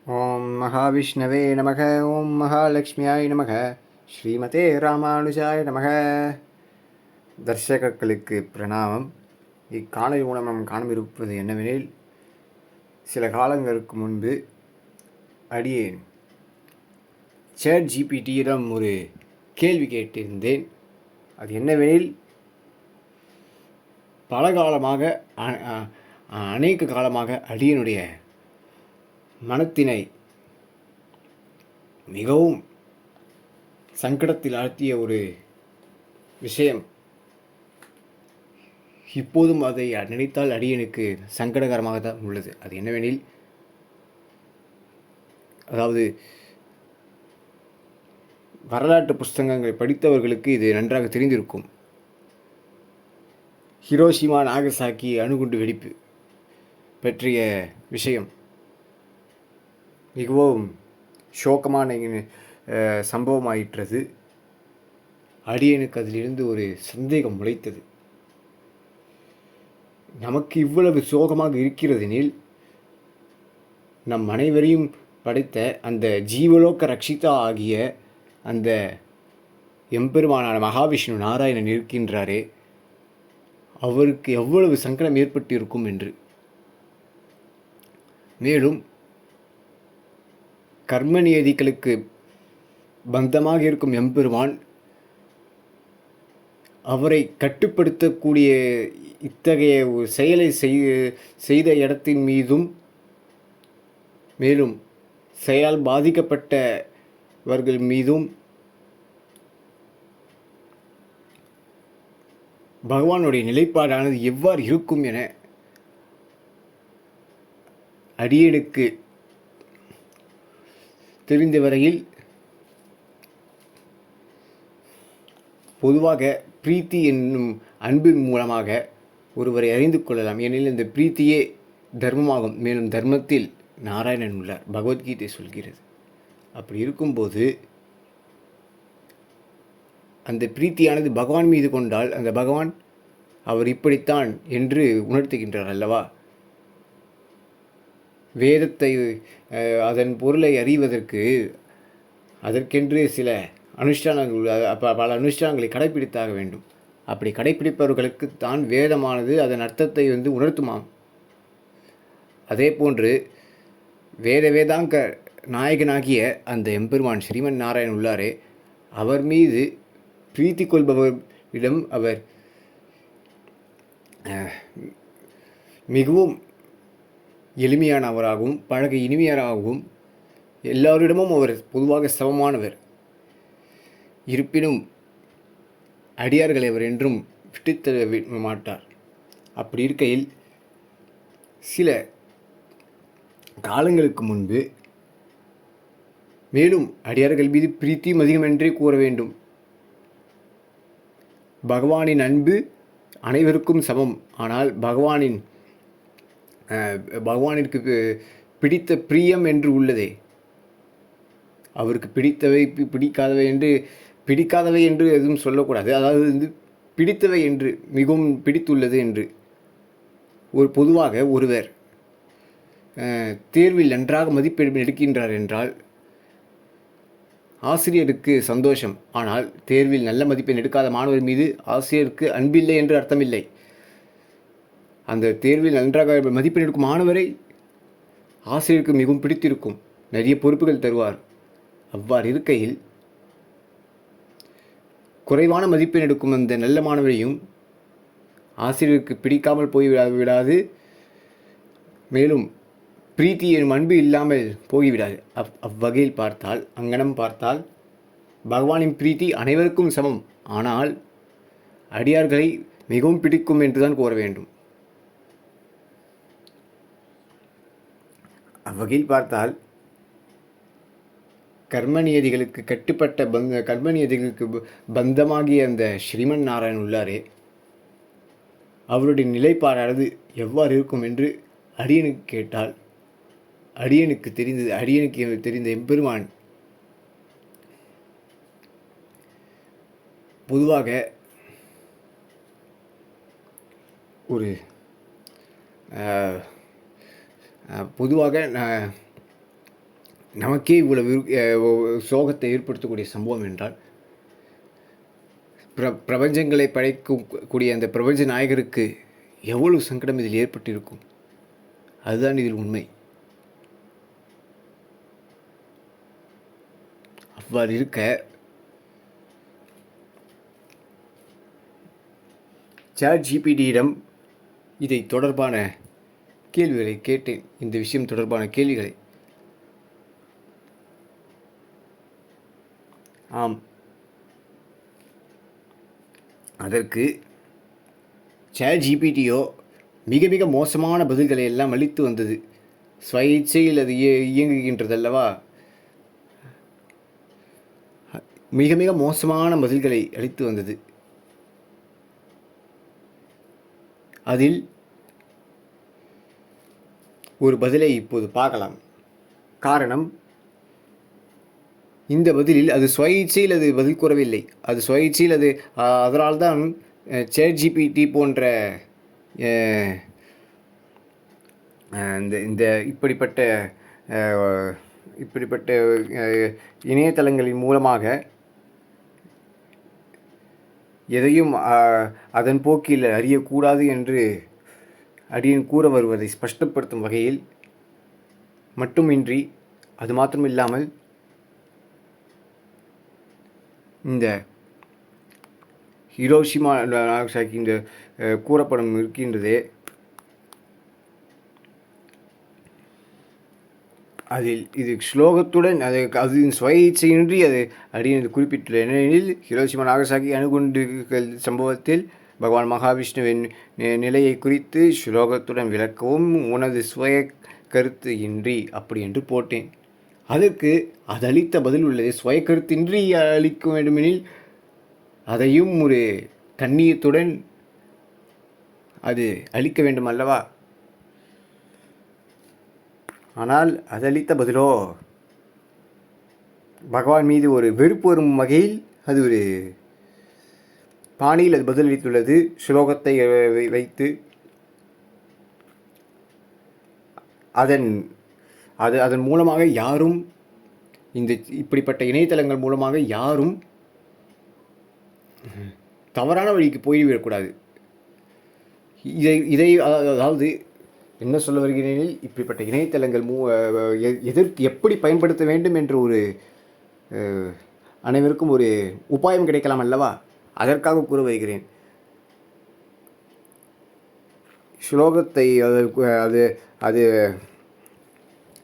ஓம் மகாவிஷ்ணவே நமக. ஓம் மகாலட்சுமியாய் நமக. ஸ்ரீமதே ராமானுஜாய நமக. தர்ஷகர்களுக்கு பிரணாமம். இக்காணொலி மூலம் நாம் காணவிருப்பது என்னவெனில், சில காலங்களுக்கு முன்பு அடியேன் ChatGPTயிடம் ஒரு கேள்வி கேட்டிருந்தேன். அது என்னவெனில், பல காலமாக அநேக காலமாக அடியனுடைய மனத்தினை மிகவும் சங்கடத்தில் ஆழ்த்திய ஒரு விஷயம். இப்போதும் அதை நினைத்தால் அடியனுக்கு சங்கடகரமாக தான் உள்ளது. அது என்னவெனில், அதாவது வரலாற்று புஸ்தகங்களை படித்தவர்களுக்கு இது நன்றாக தெரிந்திருக்கும். ஹிரோஷிமா நாகசாக்கி அணுகுண்டு வெடிப்பு பற்றிய விஷயம் மிகவும் சோகமான சம்பவமாயிற்றது. அடியனுக்கு அதிலிருந்து ஒரு சந்தேகம் முளைத்தது. நமக்கு இவ்வளவு சோகமாக இருக்கிறதெனில், நம் அனைவரையும் படைத்த அந்த ஜீவலோக ரக்ஷிதா ஆகிய அந்த எம்பெருமானான மகாவிஷ்ணு நாராயணன் இருக்கின்றாரே, அவருக்கு எவ்வளவு சங்கடம் ஏற்பட்டு இருக்கும் என்று. மேலும் கர்ம நியதிகளுக்கு பந்தமாக இருக்கும் எம்பெருமான் அவரை கட்டுப்படுத்தக்கூடிய இத்தகைய ஒரு செயலை செய்த இடத்தின் மீதும், மேலும் செயல் பாதிக்கப்பட்டவர்கள் மீதும் பகவானுடைய நிலைப்பாடானது எவ்வாறு இருக்கும் என அடியேனுக்கு தெரிந்த வரையில் பொதுவாக பிரீத்தி என்னும் அன்பின் மூலமாக ஒருவரை அறிந்து கொள்ளலாம். ஏனெனில் இந்த பிரீத்தியே தர்மமாகும். மேலும் தர்மத்தில் நாராயணன் உள்ளார், பகவத்கீதை சொல்கிறது. அப்படி இருக்கும்போது அந்த பிரீத்தியானது பகவான் மீது கொண்டால், அந்த பகவான் அவர் இப்படித்தான் என்று உணர்த்துகின்றார் அல்லவா? வேதத்தை அதன் பொருளை அறிவதற்கு அதற்கென்று சில அனுஷ்டானங்கள், பல அனுஷ்டானங்களை கடைப்பிடித்தாக வேண்டும். அப்படி கடைப்பிடிப்பவர்களுக்கு தான் வேதமானது அதன் அர்த்தத்தை உணர்த்துமாம். அதே போன்று வேதாங்க நாயகனாகிய அந்த எம்பெருமான் ஸ்ரீமன் நாராயணன் உள்ளாரே, அவர் மீது பிரீத்தி கொள்பவரிடம் அவர் மிகவும் எளிமையானவராகவும் பழக இனிமையாராகவும், எல்லாரிடமும் அவர் பொதுவாக சமமானவர். இருப்பினும் அடியார்களை அவர் என்றும் விட்டுத்தர மாட்டார். அப்படி இருக்கையில், சில காலங்களுக்கு முன்பு மேலும் அடியார்கள் மீது பிரீத்தியும் அதிகமென்றே கூற வேண்டும். பகவானின் அன்பு அனைவருக்கும் சமம். ஆனால் பகவானிற்கு பிடித்த பிரியம் என்று உள்ளதே, அவருக்கு பிடிக்காதவை என்று எதுவும் சொல்லக்கூடாது. அதாவது பிடித்தவை என்று, மிகவும் பிடித்துள்ளது என்று. பொதுவாக ஒருவர் தேர்வில் நன்றாக மதிப்பெண் எடுக்கின்றார் என்றால் ஆசிரியருக்கு சந்தோஷம். ஆனால் தேர்வில் நல்ல மதிப்பெண் எடுக்காத மாணவர் மீது ஆசிரியருக்கு அன்பில்லை என்று அர்த்தமில்லை. அந்த தேர்வில் நன்றாக மதிப்பெண் எடுக்கும் மாணவரை ஆசிரியருக்கு மிகவும் பிடித்திருக்கும், நிறைய பொறுப்புகள் தருவார். அவ்வாறு இருக்கையில், குறைவான மதிப்பெண் எடுக்கும் அந்த நல்ல மாணவரையும் ஆசிரியருக்கு பிடிக்காமல் போய்விடாது. மேலும் பிரீத்தி எனும் அன்பு இல்லாமல் போய்விடாது. அவ்வகையில் பார்த்தால், அங்கனம் பார்த்தால், பகவானின் பிரீத்தி அனைவருக்கும் சமம். ஆனால் அடியார்களை மிகவும் பிடிக்கும் என்றுதான் கூற வேண்டும். அவ்வகையில் பார்த்தால், கர்மநியதிகளுக்கு கட்டுப்பட்ட கர்மநியதிகளுக்கு பந்தமாகிய அந்த ஸ்ரீமன் நாராயணன் உள்ளாரே, அவருடைய நிலைப்பாடானது எவ்வாறு இருக்கும் என்று அடியனுக்கு கேட்டால், அடியனுக்கு தெரிந்த எம்பெருமான் பொதுவாக நமக்கே இவ்வளவு சோகத்தை ஏற்படுத்தக்கூடிய சம்பவம் என்றால் பிரபஞ்சங்களை படைக்கும் கூடிய அந்த பிரபஞ்ச நாயகருக்கு எவ்வளவு சங்கடம் இதில் ஏற்பட்டிருக்கும். அதுதான் இதில் உண்மை. அவ்வாறு இருக்க ChatGPTயிடம் இதை தொடர்பான கேள்விகளை கேட்டேன். இந்த விஷயம் தொடர்பான கேள்விகளை. ஆம், அதற்கு ChatGPTயோ மிக மிக மோசமான பதில்களை எல்லாம் அளித்து வந்தது. சுய இச்சையில் அது இயங்குகின்றதல்லவா, மிக மிக மோசமான பதில்களை அளித்து வந்தது. அதில் ஒரு பதிலை இப்போது பார்க்கலாம். காரணம், இந்த பதிலில் அது சுய இச்சையில் அது பதில் கூறவில்லை. அது சுய இச்சையில் அது அதனால்தான் ChatGPT போன்ற இந்த இப்படிப்பட்ட இணையதளங்களின் மூலமாக எதையும் அதன் போக்கில் அறியக்கூடாது என்று அடியன் கூற வருவதை ஸ்பஷ்டப்படுத்தும் வகையில் மட்டுமின்றி, அது மாத்திரமில்லாமல் இந்த ஹிரோஷிமா நாகசாக்கி இந்த கூறப்படம் இருக்கின்றதே, அதில் இது ஸ்லோகத்துடன் அதன் சுய இச்சையின்றி அது அடியன் குறிப்பிட்டுள்ள ஏனெனில் ஹிரோஷிமா நாகசாக்கி அணுகுண்டுகள் சம்பவத்தில் பகவான் மகாவிஷ்ணுவின் நிலையை குறித்து ஸ்லோகத்துடன் விளக்கவும் உனது சுய கருத்து இன்றி அப்படி என்று போட்டேன். அதற்கு அது அளித்த பதில் உள்ளது. சுய கருத்தின்றி அளிக்க வேண்டுமெனில் அதையும் ஒரு கண்ணியத்துடன் அது அளிக்க வேண்டும் அல்லவா? ஆனால் அதளித்த பதிலோ பகவான் மீது ஒரு வெறுப்பு வரும் வகையில் அது ஒரு பாணியில் அது பதிலளித்துள்ளது. ஸ்லோகத்தை வைத்து அதன் மூலமாக யாரும் இப்படிப்பட்ட இணையதளங்கள் மூலமாக யாரும் தவறான வழிக்கு போய்விடக்கூடாது. இதை அதாவது என்ன சொல்ல வருகிறேன், இப்படிப்பட்ட இணையதளங்கள் எதற்கு எப்படி பயன்படுத்த வேண்டும் என்ற ஒரு அனைவருக்கும் ஒரு உபாயம் கிடைக்கலாம் அல்லவா? அதற்காக கூற வருகிறேன். ஸ்லோகத்தை அது அது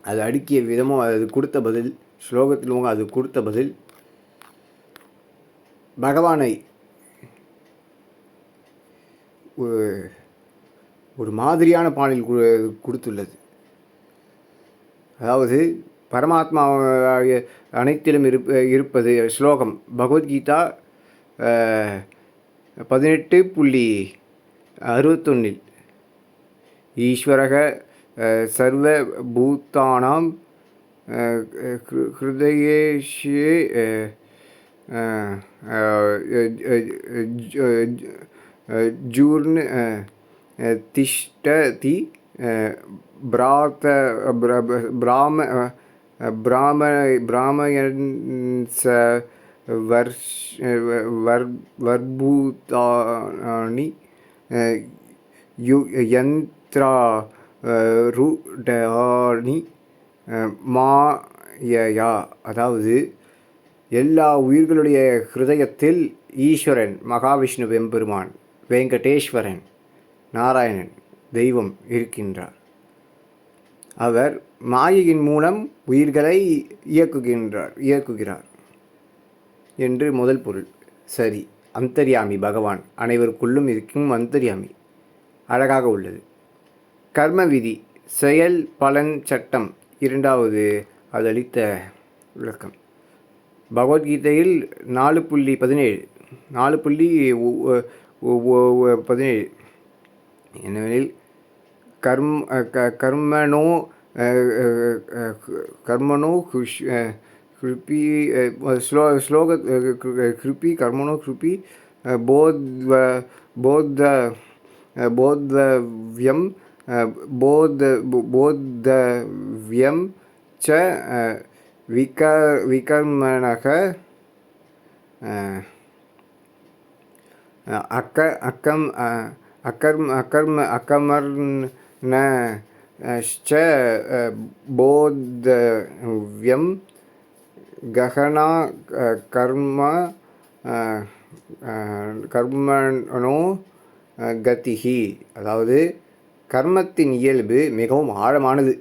அது அடுக்கிய விதமும் அது கொடுத்த பதில், ஸ்லோகத்திலும் அது கொடுத்த பதில் பகவானை ஒரு மாதிரியான பாணியில் கொடுத்துள்ளது. அதாவது பரமாத்மா அனைத்திலும் இருப்பது. ஸ்லோகம் பகவத்கீதா 18.61 ஈஸ்வரக சர்வ பூதானாம் ஹிருதயேஷே ஜூர்ன் திஷ்டதி பிராமயன்ஸ வர்பூதானி யந்த்ராருடானி மாயயா. அதாவது எல்லா உயிர்களுடைய ஹிருதயத்தில் ஈஸ்வரன் மகாவிஷ்ணு எம்பெருமான் வெங்கடேஸ்வரன் நாராயணன் தெய்வம் இருக்கின்றார். அவர் மாயையின் மூலம் உயிர்களை இயக்குகிறார் என்று முதல் பொருள். சரி, அந்தர்யாமி பகவான் அனைவருக்குள்ளும் இருக்கும் அந்தர்யாமி. அழகாக உள்ளது. கர்ம விதி, செயல் பலன் சட்டம், இரண்டாவது அது அளித்த விளக்கம். பகவத்கீதையில் 4.17 என்னவெனில் கர்மணோ கிருபி கர்மணோ கிருபி போத்தவ்யம் ச விகர்மணக அக்க அக்கம் அகமர்ண போத்தவ்யம் ககனா கர்ம கர்மணோ கதிஹி. அதாவது கர்மத்தின் இயல்பு மிகவும் ஆழமானது.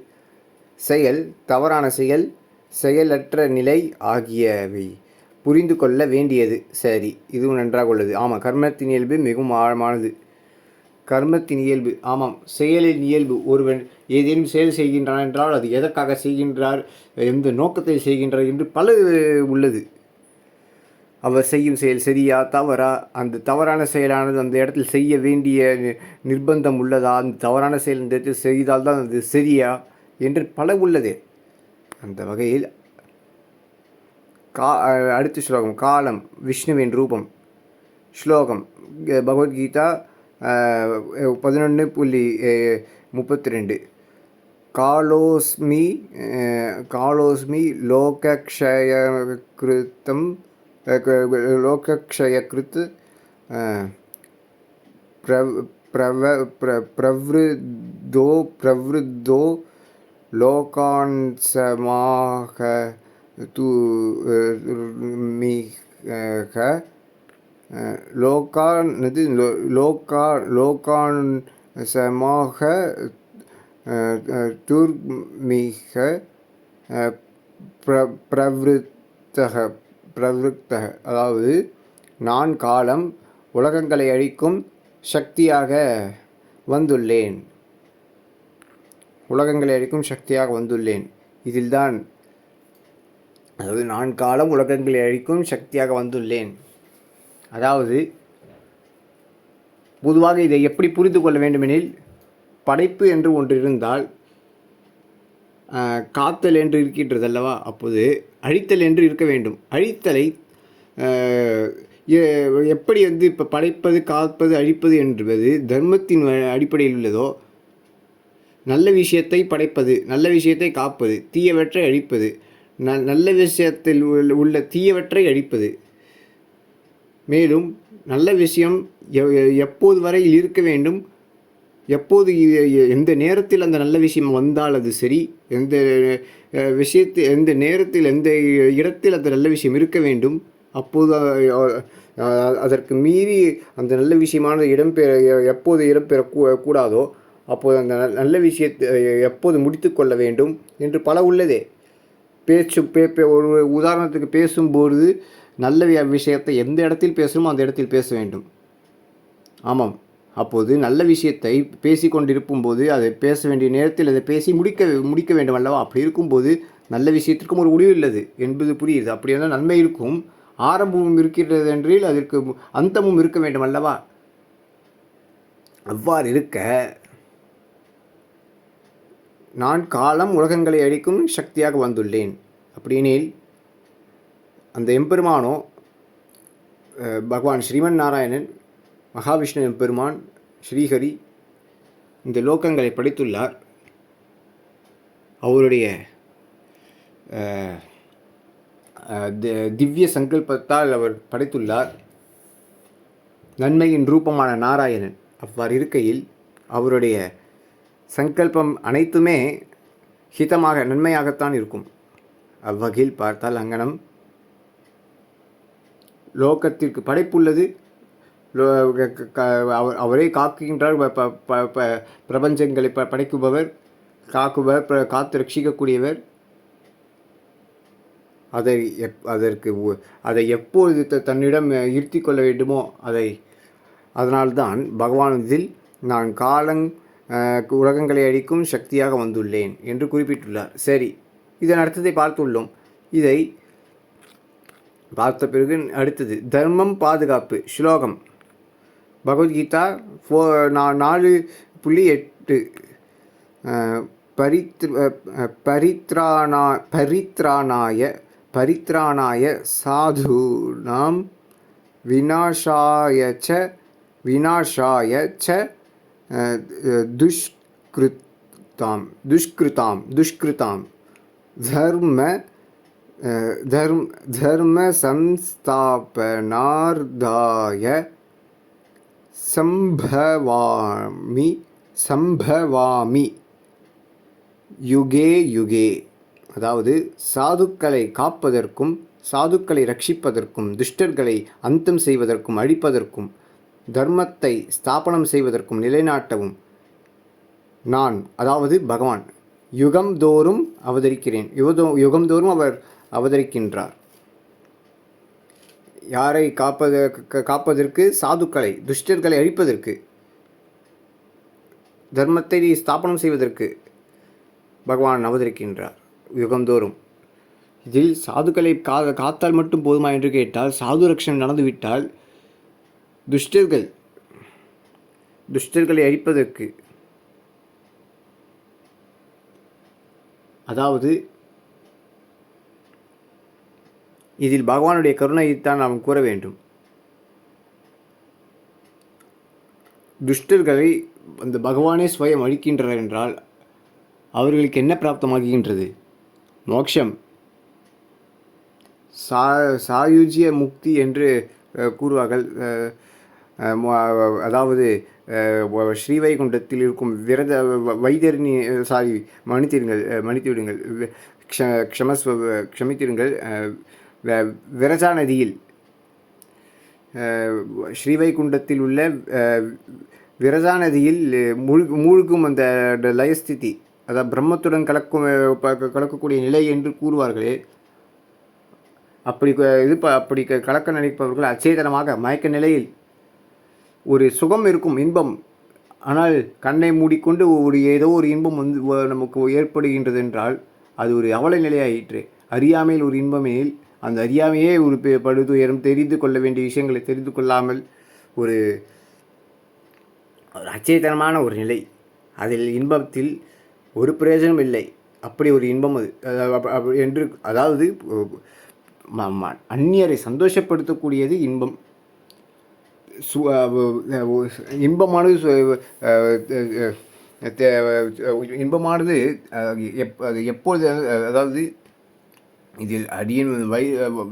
செயல், தவறான செயல், செயலற்ற நிலை ஆகியவை புரிந்து கொள்ள வேண்டியது. சரி, இதுவும் நன்றாக உள்ளது. ஆமாம், கர்மத்தின் இயல்பு மிகவும் ஆழமானது. கர்மத்தின் இயல்பு, ஆமாம், செயலின் இயல்பு. ஒருவன் ஏதேனும் செயல் செய்கின்றான் என்றால் அது எதற்காக செய்கின்றார், எந்த நோக்கத்தை செய்கின்றார் என்று பல உள்ளது. அவர் செய்யும் செயல் சரியா தவறா, அந்த தவறான செயலானது அந்த இடத்தில் செய்ய வேண்டிய நிர்பந்தம் உள்ளதா, அந்த தவறான செயல் இந்த இடத்தில் செய்தால்தான் அது சரியா என்று பல உள்ளது. அந்த வகையில் அடுத்த ஸ்லோகம் காலம் விஷ்ணுவின் ரூபம். ஸ்லோகம் பகவத்கீதா 11.32. காலோஸ்மி லோகக்ஷயக்ருத் பிரவ்ருத்தோ லோகான்சமாக லோகான்சமாக துர்மிக பிரவருத்தக. அதாவது நான் காலம் உலகங்களை அழிக்கும் சக்தியாக வந்துள்ளேன். உலகங்களை அழிக்கும் சக்தியாக வந்துள்ளேன். இதில்தான், அதாவது நான் காலம் உலகங்களை அழிக்கும் சக்தியாக வந்துள்ளேன். அதாவது பொதுவாக இதை எப்படி புரிந்து கொள்ள வேண்டுமெனில், படைப்பு என்று ஒன்று இருந்தால் காத்தல் என்று இருக்கின்றது அல்லவா, அப்போது அழித்தல் என்று இருக்க வேண்டும். அழித்தலை எப்படி இப்போ படைப்பது, காப்பது, அழிப்பது என்பது தர்மத்தின் அடிப்படையில் உள்ளதோ, நல்ல விஷயத்தை படைப்பது, நல்ல விஷயத்தை காப்பது, தீயவற்றை அழிப்பது, நல்ல விஷயத்தில் உள்ள தீயவற்றை அழிப்பது. மேலும் நல்ல விஷயம் எப்போது வரையில் இருக்க வேண்டும், எப்போது எந்த நேரத்தில் அந்த நல்ல விஷயம் வந்தால் அது சரி, எந்த எந்த நேரத்தில் எந்த இடத்தில் அந்த நல்ல விஷயம் இருக்க வேண்டும், அப்போது அதற்கு மீறி அந்த நல்ல விஷயமானது எப்போது இடம்பெற கூடாதோ அப்போது அந்த நல்ல விஷயத்தை எப்போது முடித்து கொள்ள வேண்டும் என்று பல உள்ளதே. ஒரு உதாரணத்துக்கு பேசும்பொழுது நல்ல விஷயத்தை எந்த இடத்தில் பேசணுமோ அந்த இடத்தில் பேச வேண்டும். ஆமாம், அப்போது நல்ல விஷயத்தை பேசி கொண்டிருக்கும் போது அதை பேச வேண்டிய நேரத்தில் அதை பேசி முடிக்க வேண்டும் அல்லவா. அப்படி இருக்கும்போது நல்ல விஷயத்திற்கும் ஒரு முடிவு உள்ளது என்பது புரியுது. அப்படி இருந்தால் நன்மை இருக்கும், ஆரம்பமும் இருக்கின்றது என்றில் அதற்கு அந்தமும் இருக்க வேண்டும் அல்லவா. அவ்வாறு இருக்க நான் காலம் உலகங்களை அழிக்கும் சக்தியாக வந்துள்ளேன் அப்படினில், அந்த எம்பெருமானோ பகவான் ஸ்ரீமன் நாராயணன், மகாவிஷ்ணு எம்பெருமான், ஸ்ரீஹரி இந்த லோகங்களை படைத்துள்ளார். அவருடைய திவ்ய சங்கல்பத்தால் அவர் படைத்துள்ளார். நன்மையின் ரூபமான நாராயணன். அவ்வாறு இருக்கையில் அவருடைய சங்கல்பம் அனைத்துமே ஹிதமாக, நன்மையாகத்தான் இருக்கும். அவ்வகையில் பார்த்தால் அங்கனம் லோகத்திற்கு படைப்புள்ளது. அவரே காக்குகின்றார். பிரபஞ்சங்களை படைக்குபவர், காக்குபவர், காத்து ரட்சிக்கக்கூடியவர். அதை எப்போது தன்னிடம் ஈர்த்தி கொள்ள வேண்டுமோ அதனால்தான் பகவான் இதில் நான் உலகங்களை அழிக்கும் சக்தியாக வந்துள்ளேன் என்று குறிப்பிட்டுள்ளார். சரி, இதன் அர்த்தத்தை பார்த்துள்ளோம். இதை பார்த்த பிறகு அடுத்தது தர்மம் பாதுகாப்பு. ஸ்லோகம் பகவத்கீதா 4.8. பரித்ராணாய சாதுனாம் விநாசாய ச துஷ்கிருதாம் தர்ம தர்ம சம்ஸ்தாபனார்த்தாய சம்பவாமி சம்பவாமி யுகே யுகே. அதாவது சாதுக்களை காப்பதற்கும் சாதுக்களை ரட்சிப்பதற்கும் துஷ்டர்களை அந்தம் செய்வதற்கும் அழிப்பதற்கும் தர்மத்தை ஸ்தாபனம் செய்வதற்கும் நிலைநாட்டவும் நான், அதாவது பகவான், யுகம்தோறும் அவதரிக்கிறேன். யுகம்தோறும் அவர் அவதரிக்கின்றார். யாரை காப்பதற்கு? சாதுக்களை, துஷ்டர்களை அழிப்பதற்கு, தர்மத்தை ஸ்தாபனம் செய்வதற்கு பகவான் அவதரிக்கின்றார் யுகம்தோறும். இதில் சாதுக்களை காத்தால் மட்டும் போதுமா என்று கேட்டால், சாது ரட்சணம் நடந்துவிட்டால் துஷ்டர்களை அழிப்பதற்கு, அதாவது இதில் பகவானுடைய கருணையைத்தான் நாம் கூற வேண்டும். துஷ்டர்களை அந்த பகவானே ஸ்வயம் அழிக்கின்றார் என்றால் அவர்களுக்கு என்ன பிராப்தமாகின்றது? மோட்சம், சாயுஜ்ய முக்தி என்று கூறுவார்கள். அதாவது ஸ்ரீவைகுண்டத்தில் இருக்கும் வைத்தரணி மன்னித்துவிடுங்கள் க்ஷமித்திடுங்கள் விரஜா நதியில், ஸ்ரீவைகுண்டத்தில் உள்ள விரஜா நதியில் மூழ்கும் அந்த லயஸ்திதி, அதாவது பிரம்மத்துடன் கலக்கக்கூடிய நிலை என்று கூறுவார்களே, அப்படி கலக்க நினைப்பவர்கள் அச்சேதனமாக மயக்க நிலையில் ஒரு சுகம் இருக்கும், இன்பம். ஆனால் கண்ணை மூடிக்கொண்டு ஏதோ ஒரு இன்பம் நமக்கு ஏற்படுகின்றது என்றால் அது ஒரு அவல நிலையாயிற்று. அறியாமையில் ஒரு இன்பமேல் அந்த அறியாமையே ஒரு படுதுயரம், தெரிந்து கொள்ள வேண்டிய விஷயங்களை தெரிந்து கொள்ளாமல் ஒரு அச்சேதனமான ஒரு நிலை. அதில் இன்பத்தில் ஒரு பிரயோஜனம் இல்லை. அப்படி ஒரு இன்பம் அது என்று, அதாவது அந்நியரை சந்தோஷப்படுத்தக்கூடியது இன்பம். இன்பமானது எப்பொழுது, அதாவது இதில் அடியின்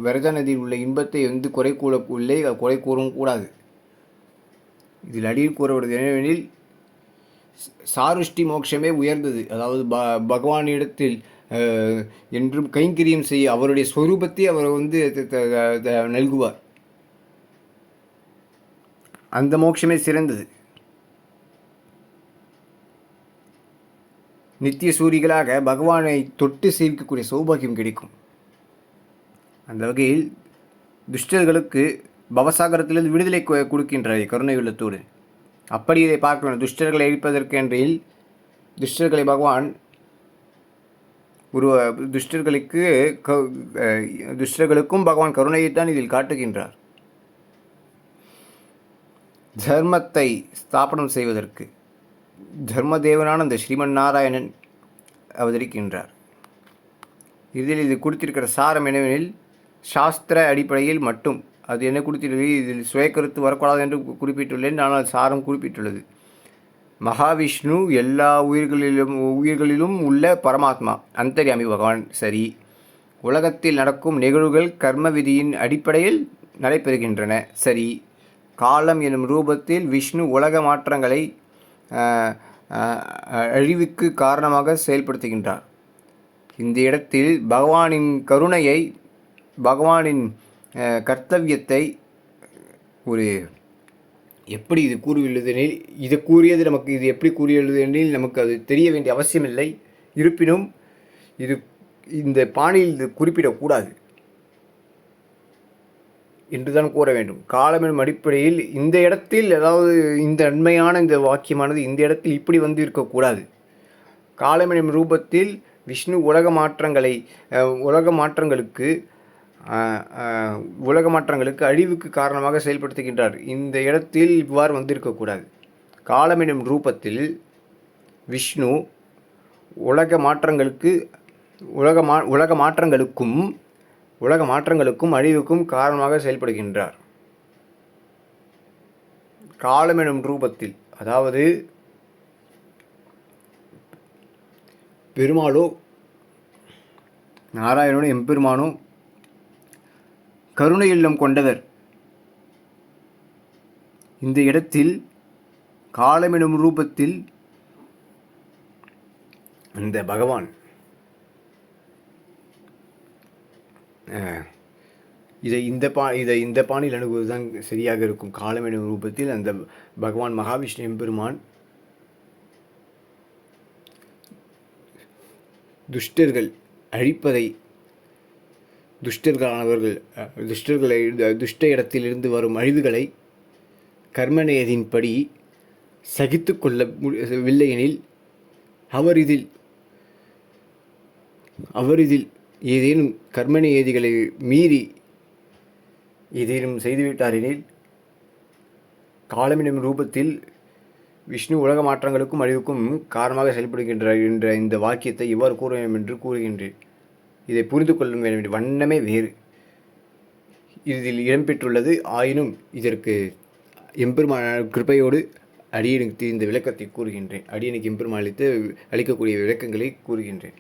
விரஜா நதியில் உள்ள இன்பத்தை குறை கூறவும் கூடாது. இதில் அடியில் கூறப்படுவது என்னவெனில், சாருஷ்டி மோட்சமே உயர்ந்தது. அதாவது பகவானிடத்தில் என்றும் கைங்கரியம் செய்ய அவருடைய ஸ்வரூபத்தை அவர் நல்குவார். அந்த மோட்சமே சிறந்தது. நித்திய சூரிகளாக பகவானை தொட்டு சேவிக்கக்கூடிய சௌபாகியம் கிடைக்கும். அந்த வகையில் துஷ்டர்களுக்கு பவசாகரத்திலிருந்து விடுதலை கொடுக்கின்றார் கருணை உள்ளத்தோடு. அப்படி இதை பார்க்கணும். துஷ்டர்களை அழிப்பதற்கு என்றில் துஷ்டர்களை பகவான் துஷ்டர்களுக்கும் பகவான் கருணையைத்தான் இதில் காட்டுகின்றார். தர்மத்தை ஸ்தாபனம் செய்வதற்கு தர்மதேவனான அந்த ஸ்ரீமன் நாராயணன் அவதரிக்கின்றார். இதில் இது கொடுத்திருக்கிற சாரம் என்னவெனில், சாஸ்திர அடிப்படையில் மட்டும் அது என்ன கொடுத்திருக்கிறது, இதில் சுயக்கருத்து வரக்கூடாது என்று குறிப்பிட்டுள்ளேன். ஆனால் சாரம் குறிப்பிட்டுள்ளது. மகாவிஷ்ணு எல்லா உயிர்களிலும் உள்ள பரமாத்மா, அந்தர்யாமி பகவான். சரி, உலகத்தில் நடக்கும் நிகழ்வுகள் கர்ம விதியின் அடிப்படையில் நடைபெறுகின்றன. சரி, காலம் எனும் ரூபத்தில் விஷ்ணு உலக மாற்றங்களை அழிவுக்கு காரணமாக செயல்படுத்துகின்றார். இந்த இடத்தில் பகவானின் கருணையை, பகவானின் கர்த்தவியத்தை ஒரு எப்படி இது கூறியுள்ளது எனில், இது கூறியது நமக்கு இது எப்படி கூறியுள்ளது எனில் நமக்கு அது தெரிய வேண்டிய அவசியமில்லை. இருப்பினும் இது இந்த பாணியில் இது குறிப்பிடக்கூடாது என்றுதான் கூற வேண்டும். காலமெனும் அடிப்படையில் இந்த இடத்தில், அதாவது இந்த நன்மையான இந்த வாக்கியமானது இந்த இடத்தில் இப்படி வந்து இருக்கக்கூடாது. காலமெனும் ரூபத்தில் விஷ்ணு உலக மாற்றங்களுக்கு அழிவுக்கு காரணமாக செயல்படுத்துகின்றார். இந்த இடத்தில் இவ்வாறு வந்திருக்கக்கூடாது. காலமெனும் ரூபத்தில் விஷ்ணு உலக மாற்றங்களுக்கும் அழிவுக்கும் காரணமாக செயல்படுகின்றார். காலமெனும் ரூபத்தில், அதாவது பெருமாளோ நாராயணனும் எம்பெருமானும் கருணை இல்லம் கொண்டவர். இந்த இடத்தில் காலமெனும் ரூபத்தில் அந்த பகவான் இதை இந்த பாணியில் அணுகுவது தான் சரியாக இருக்கும். காலம் எனும் ரூபத்தில் அந்த பகவான் மகாவிஷ்ணு எம்பெருமான் துஷ்டர்கள் அழிப்பதை, துஷ்டர்களை துஷ்ட இடத்திலிருந்து வரும் அழிவுகளை கர்மநேயத்தின்படி சகித்து கொள்ளவில்லையெனில் அவர் இதில் ஏதேனும் கர்மநேயதிகளை மீறி ஏதேனும் செய்துவிட்டாரெனில் காலமெனும் ரூபத்தில் விஷ்ணு உலக மாற்றங்களுக்கும் அழிவுக்கும் காரணமாக செயல்படுகின்ற என்ற இந்த வாக்கியத்தை இவ்வாறு கூற வேண்டும் என்று கூறுகின்றேன். இதை புரிந்து கொள்ளும் வேண்டிய வண்ணமே வேறு இதில் இடம்பெற்றுள்ளது. ஆயினும் இதற்கு எம்பெருமான கிருபையோடு அடியனுக்கு இந்த விளக்கத்தை கூறுகின்றேன். அடியனுக்கு எம்பெருமான் அளிக்கக்கூடிய விளக்கங்களை கூறுகின்றேன்.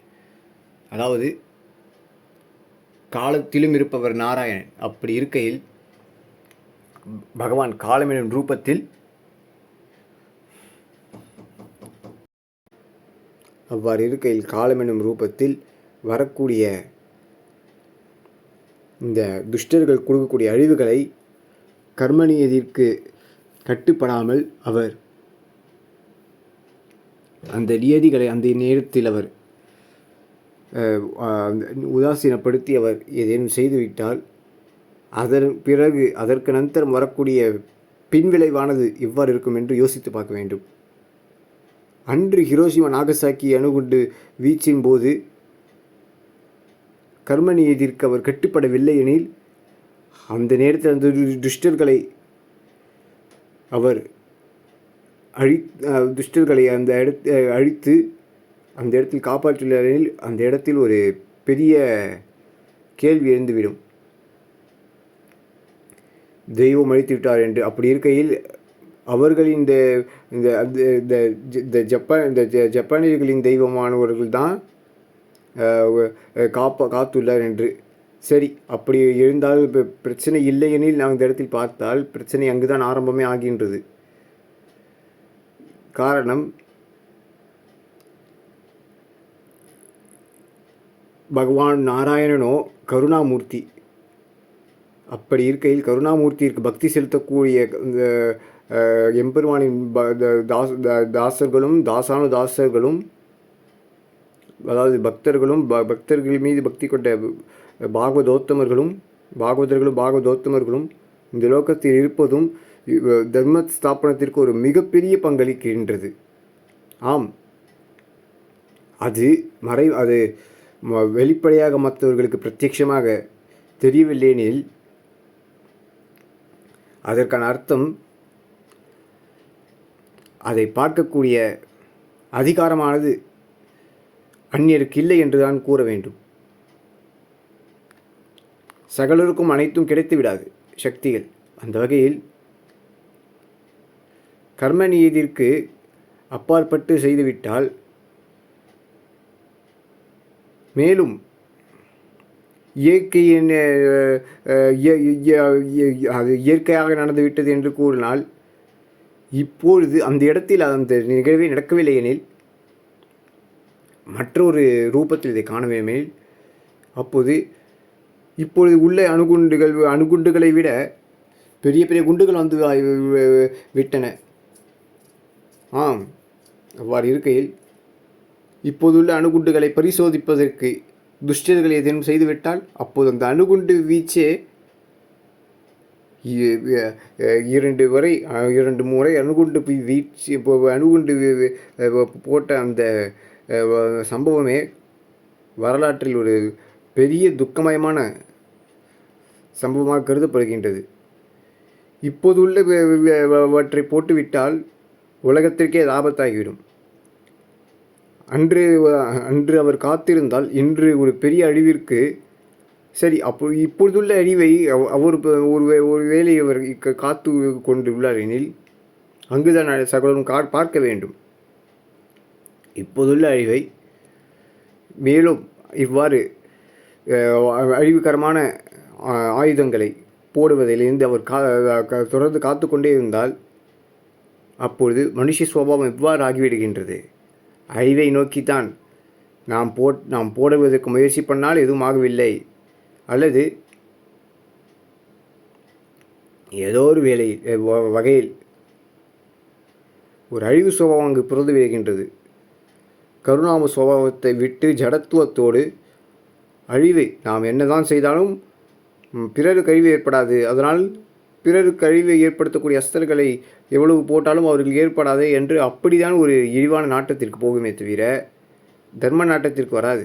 அதாவது காலத்திலும் இருப்பவர் நாராயணன். அப்படி இருக்கையில் பகவான் காலமெனும் ரூபத்தில் அவ்வாறு இருக்கையில் காலமெனும் ரூபத்தில் வரக்கூடிய இந்த துஷ்டர்கள் கொடுக்கக்கூடிய அழிவுகளை கர்மநியதிற்கு கட்டுப்படாமல் அவர் அந்த நியதிகளை அந்த நேரத்தில் அவர் உதாசீனப்படுத்தி அவர் ஏதேனும் செய்துவிட்டால் அதன் பிறகு அதற்கு நந்தரம் வரக்கூடிய பின்விளைவானது எவ்வாறு இருக்கும் என்று யோசித்து பார்க்க வேண்டும். அன்று ஹிரோஷிமா நாகசாக்கி அணுகுண்டு வீச்சின் போது கர்மநியதிற்கு அவர் கட்டுப்படவில்லை எனில் அந்த நேரத்தில் அந்த துஷ்டர்களை அவர் துஷ்டர்களை அந்த அழித்து அந்த இடத்தில் காப்பாற்றினாரில் அந்த இடத்தில் ஒரு பெரிய கேள்வி எழுந்துவிடும். தெய்வம் அழித்து விட்டார் என்று. அப்படி இருக்கையில் அவர்கள் இந்த ஜப்பானியர்களின் தெய்வமானவர்கள் தான் காத்துள்ளார் என்று. சரி, அப்படி எழுந்தால் பிரச்சனை இல்லை எனில் நாம் இந்த இடத்தில் பார்த்தால் பிரச்சனை அங்குதான் ஆரம்பமே ஆகின்றது. காரணம், பகவான் நாராயணனோ கருணாமூர்த்தி. அப்படி இருக்கையில் கருணாமூர்த்திற்கு பக்தி செலுத்தக்கூடிய இந்த எம்பெருமானின் தாசர்களும் தாசர்களும் அதாவது பக்தர்கள் மீது பக்தி கொண்ட பாகவதர்களும் இந்த லோகத்தில் இருப்பதும் தர்ம ஸ்தாபனத்திற்கு ஒரு மிகப்பெரிய பங்களிக்கின்றது. ஆம், அது வெளிப்படையாக மற்றவர்களுக்கு பிரத்யட்சமாக தெரியவில்லையெனில் அதற்கான அர்த்தம் அதை பார்க்கக்கூடிய அதிகாரமானது அந்நியருக்கு இல்லை என்றுதான் கூற வேண்டும். சகலருக்கும் அனைத்தும் கிடைத்து விடாது சக்திகள். அந்த வகையில் கர்மநியதிற்கு அப்பாற்பட்டு செய்துவிட்டால் மேலும் அது இயற்கையாக நடந்துவிட்டது என்று கூறினால், இப்பொழுது அந்த இடத்தில் அந்த நிகழ்வே நடக்கவில்லை எனில் மற்றொரு ரூபத்தில் இதை காண வேண்டுமெனில் அப்போது இப்பொழுது உள்ள அணுகுண்டுகளை விட பெரிய பெரிய குண்டுகள் வந்து விட்டன. ஆம், அவ்வாறு இருக்கையில் இப்போதுள்ள அணுகுண்டுகளை பரிசோதிப்பதற்கு துஷ்டர்கள் ஏதேனும் செய்துவிட்டால் அப்போது அந்த அணுகுண்டு வீச்சே 2 முறை அணுகுண்டு வீச்சு அணுகுண்டு போட்ட அந்த சம்பவமே வரலாற்றில் ஒரு பெரிய துக்கமயமான சம்பவமாக கருதப்படுகின்றது. இப்போதுள்ளவற்றை போட்டுவிட்டால் உலகத்திற்கே ஆபத்தாகிவிடும். அன்று அவர் காத்திருந்தால் இன்று ஒரு பெரிய அழிவிற்கு சரி. இப்பொழுதுள்ள அழிவை அவர் ஒரு வேளை அவர் காத்து கொண்டு உள்ளார் எனில் அங்குதான் சகலரும் பார்க்க வேண்டும். இப்போதுள்ள அழிவை மேலும் இவ்வாறு அழிவுகரமான ஆயுதங்களை போடுவதிலிருந்து அவர் தொடர்ந்து காத்து கொண்டே இருந்தால் அப்பொழுது மனுஷ சுபாவம் எவ்வாறு ஆகிவிடுகின்றது? அழிவை நோக்கித்தான் நாம் போடுவதற்கு முயற்சி பண்ணால் எதுவும் ஆகவில்லை, அல்லது ஏதோ ஒரு வகையில் ஒரு அழிவு சுபாவம் அங்கு பிறந்து விடுகின்றது. கருணாம சுபாவத்தை விட்டு ஜடத்துவத்தோடு அழிவை நாம் என்னதான் செய்தாலும் பிறருக்கு அழிவு ஏற்படாது, அதனால் பிறருக்கு அழிவை ஏற்படுத்தக்கூடிய அஸ்தர்களை எவ்வளவு போட்டாலும் அவர்கள் ஏற்படாது என்று அப்படிதான் ஒரு இழிவான நாட்டத்திற்கு போகுமே தவிர தர்ம நாட்டத்திற்கு வராது.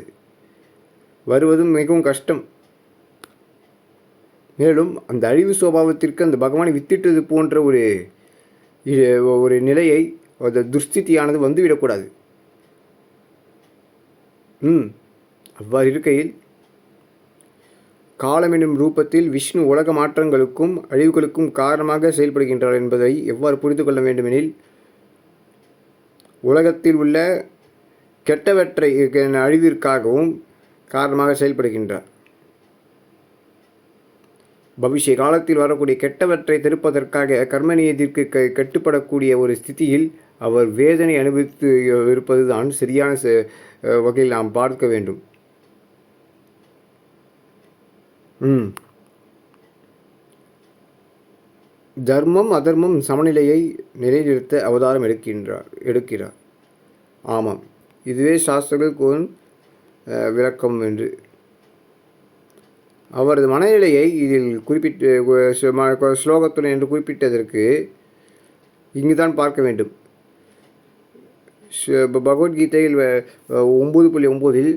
வருவதும் மிகவும் கஷ்டம். மேலும் அந்த அழிவு சுபாவத்திற்கு அந்த பகவானை வித்திட்டது போன்ற ஒரு நிலையை அந்த துர்ஸ்திதியானது வந்துவிடக்கூடாது. அவ்வாறு இருக்கையில் காலம் என்னும் ரூபத்தில் விஷ்ணு உலக மாற்றங்களுக்கும் அழிவுகளுக்கும் காரணமாக செயல்படுகின்றார் என்பதை எவ்வாறு புரிந்து கொள்ள வேண்டுமெனில், உலகத்தில் உள்ள கெட்டவற்றை அழிவிற்காகவும் காரணமாக செயல்படுகின்றார். பவிஷ்ய காலத்தில் வரக்கூடிய கெட்டவற்றை தடுப்பதற்காக கர்மநியத்திற்கு கட்டுப்படக்கூடிய ஒரு ஸ்திதியில் அவர் வேதனை அனுபவித்து இருப்பது தான் சரியான வகையில் நாம் பார்க்க வேண்டும். தர்மம் அதர்மம் சமநிலையை நிலைநிறுத்த அவதாரம் எடுக்கிறார். ஆமாம், இதுவே சாஸ்திரங்கள் விளக்கம் என்று அவரது மனநிலையை இதில் குறிப்பிட்ட ஸ்லோகத்துடன் என்று குறிப்பிட்டதற்கு இங்குதான் பார்க்க வேண்டும். பகவத்கீதையில் 9.9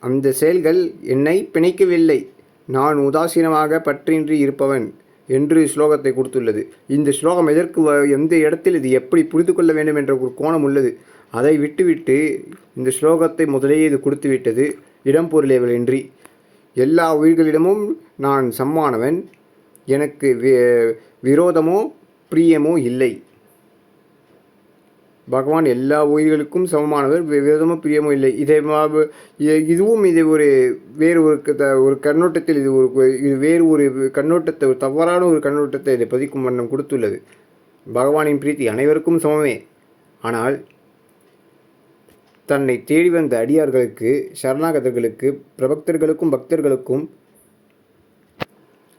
அந்த செயல்கள் என்னை பிணைக்கவில்லை, நான் உதாசீனமாக பற்றின்றி இருப்பவன் என்று ஸ்லோகத்தை கொடுத்துள்ளது. இந்த ஸ்லோகம் எந்த இடத்தில் இது எப்படி புரிந்து கொள்ள வேண்டும் என்ற ஒரு கோணம் உள்ளது. அதை விட்டுவிட்டு இந்த ஸ்லோகத்தை முதலேயே இது கொடுத்துவிட்டது, இடம் பொருளேவலின்றி. எல்லா உயிர்களிடமும் நான் சமமானவன், எனக்கு விரோதமோ பிரியமோ இல்லை. பகவான் எல்லா உயிர்களுக்கும் சமமானவர், விரோதமோ பிரியமோ இல்லை. இதுவும் வேறு ஒரு கண்ணோட்டத்தில் இது வேறு ஒரு கண்ணோட்டத்தை, ஒரு தவறான ஒரு கண்ணோட்டத்தை இதை பதிக்கும் வண்ணம் கொடுத்துள்ளது. பகவானின் பிரீத்தி அனைவருக்கும் சமமே. ஆனால் தன்னை தேடி வந்த அடியார்களுக்கு, சரணாகதர்களுக்கு, பிரபக்தர்களுக்கும் பக்தர்களுக்கும்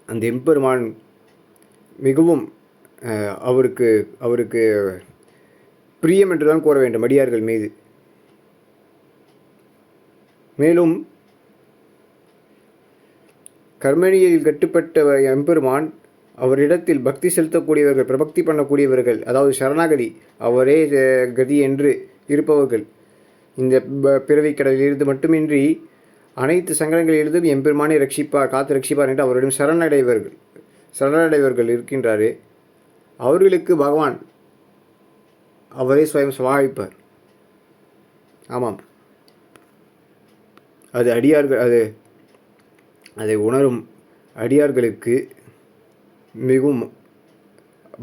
அந்த எம்பெருமான் மிகவும் அவருக்கு பிரியம் என்றுதான் கூற வேண்டும் அடியார்கள் மீது. மேலும் கர்மணியில் கட்டுப்பட்ட எம்பெருமான் அவரிடத்தில் பக்தி செலுத்தக்கூடியவர்கள், பிரபக்தி பண்ணக்கூடியவர்கள், அதாவது சரணாகதி, அவரே கதி என்று இருப்பவர்கள் இந்த பிறவிக்கடலிலிருந்து மட்டுமின்றி அனைத்து சங்கடங்களிலிருந்தும் எம்பெருமானை காத்து ரட்சிப்பார் என்று அவரிடம் சரணடைவர்கள் இருக்கின்றாரே, அவர்களுக்கு பகவான் அவரே ஸ்வயம் சமாளிப்பார். ஆமாம், அது அடியார்கள், அதை உணரும் அடியார்களுக்கு மிகவும்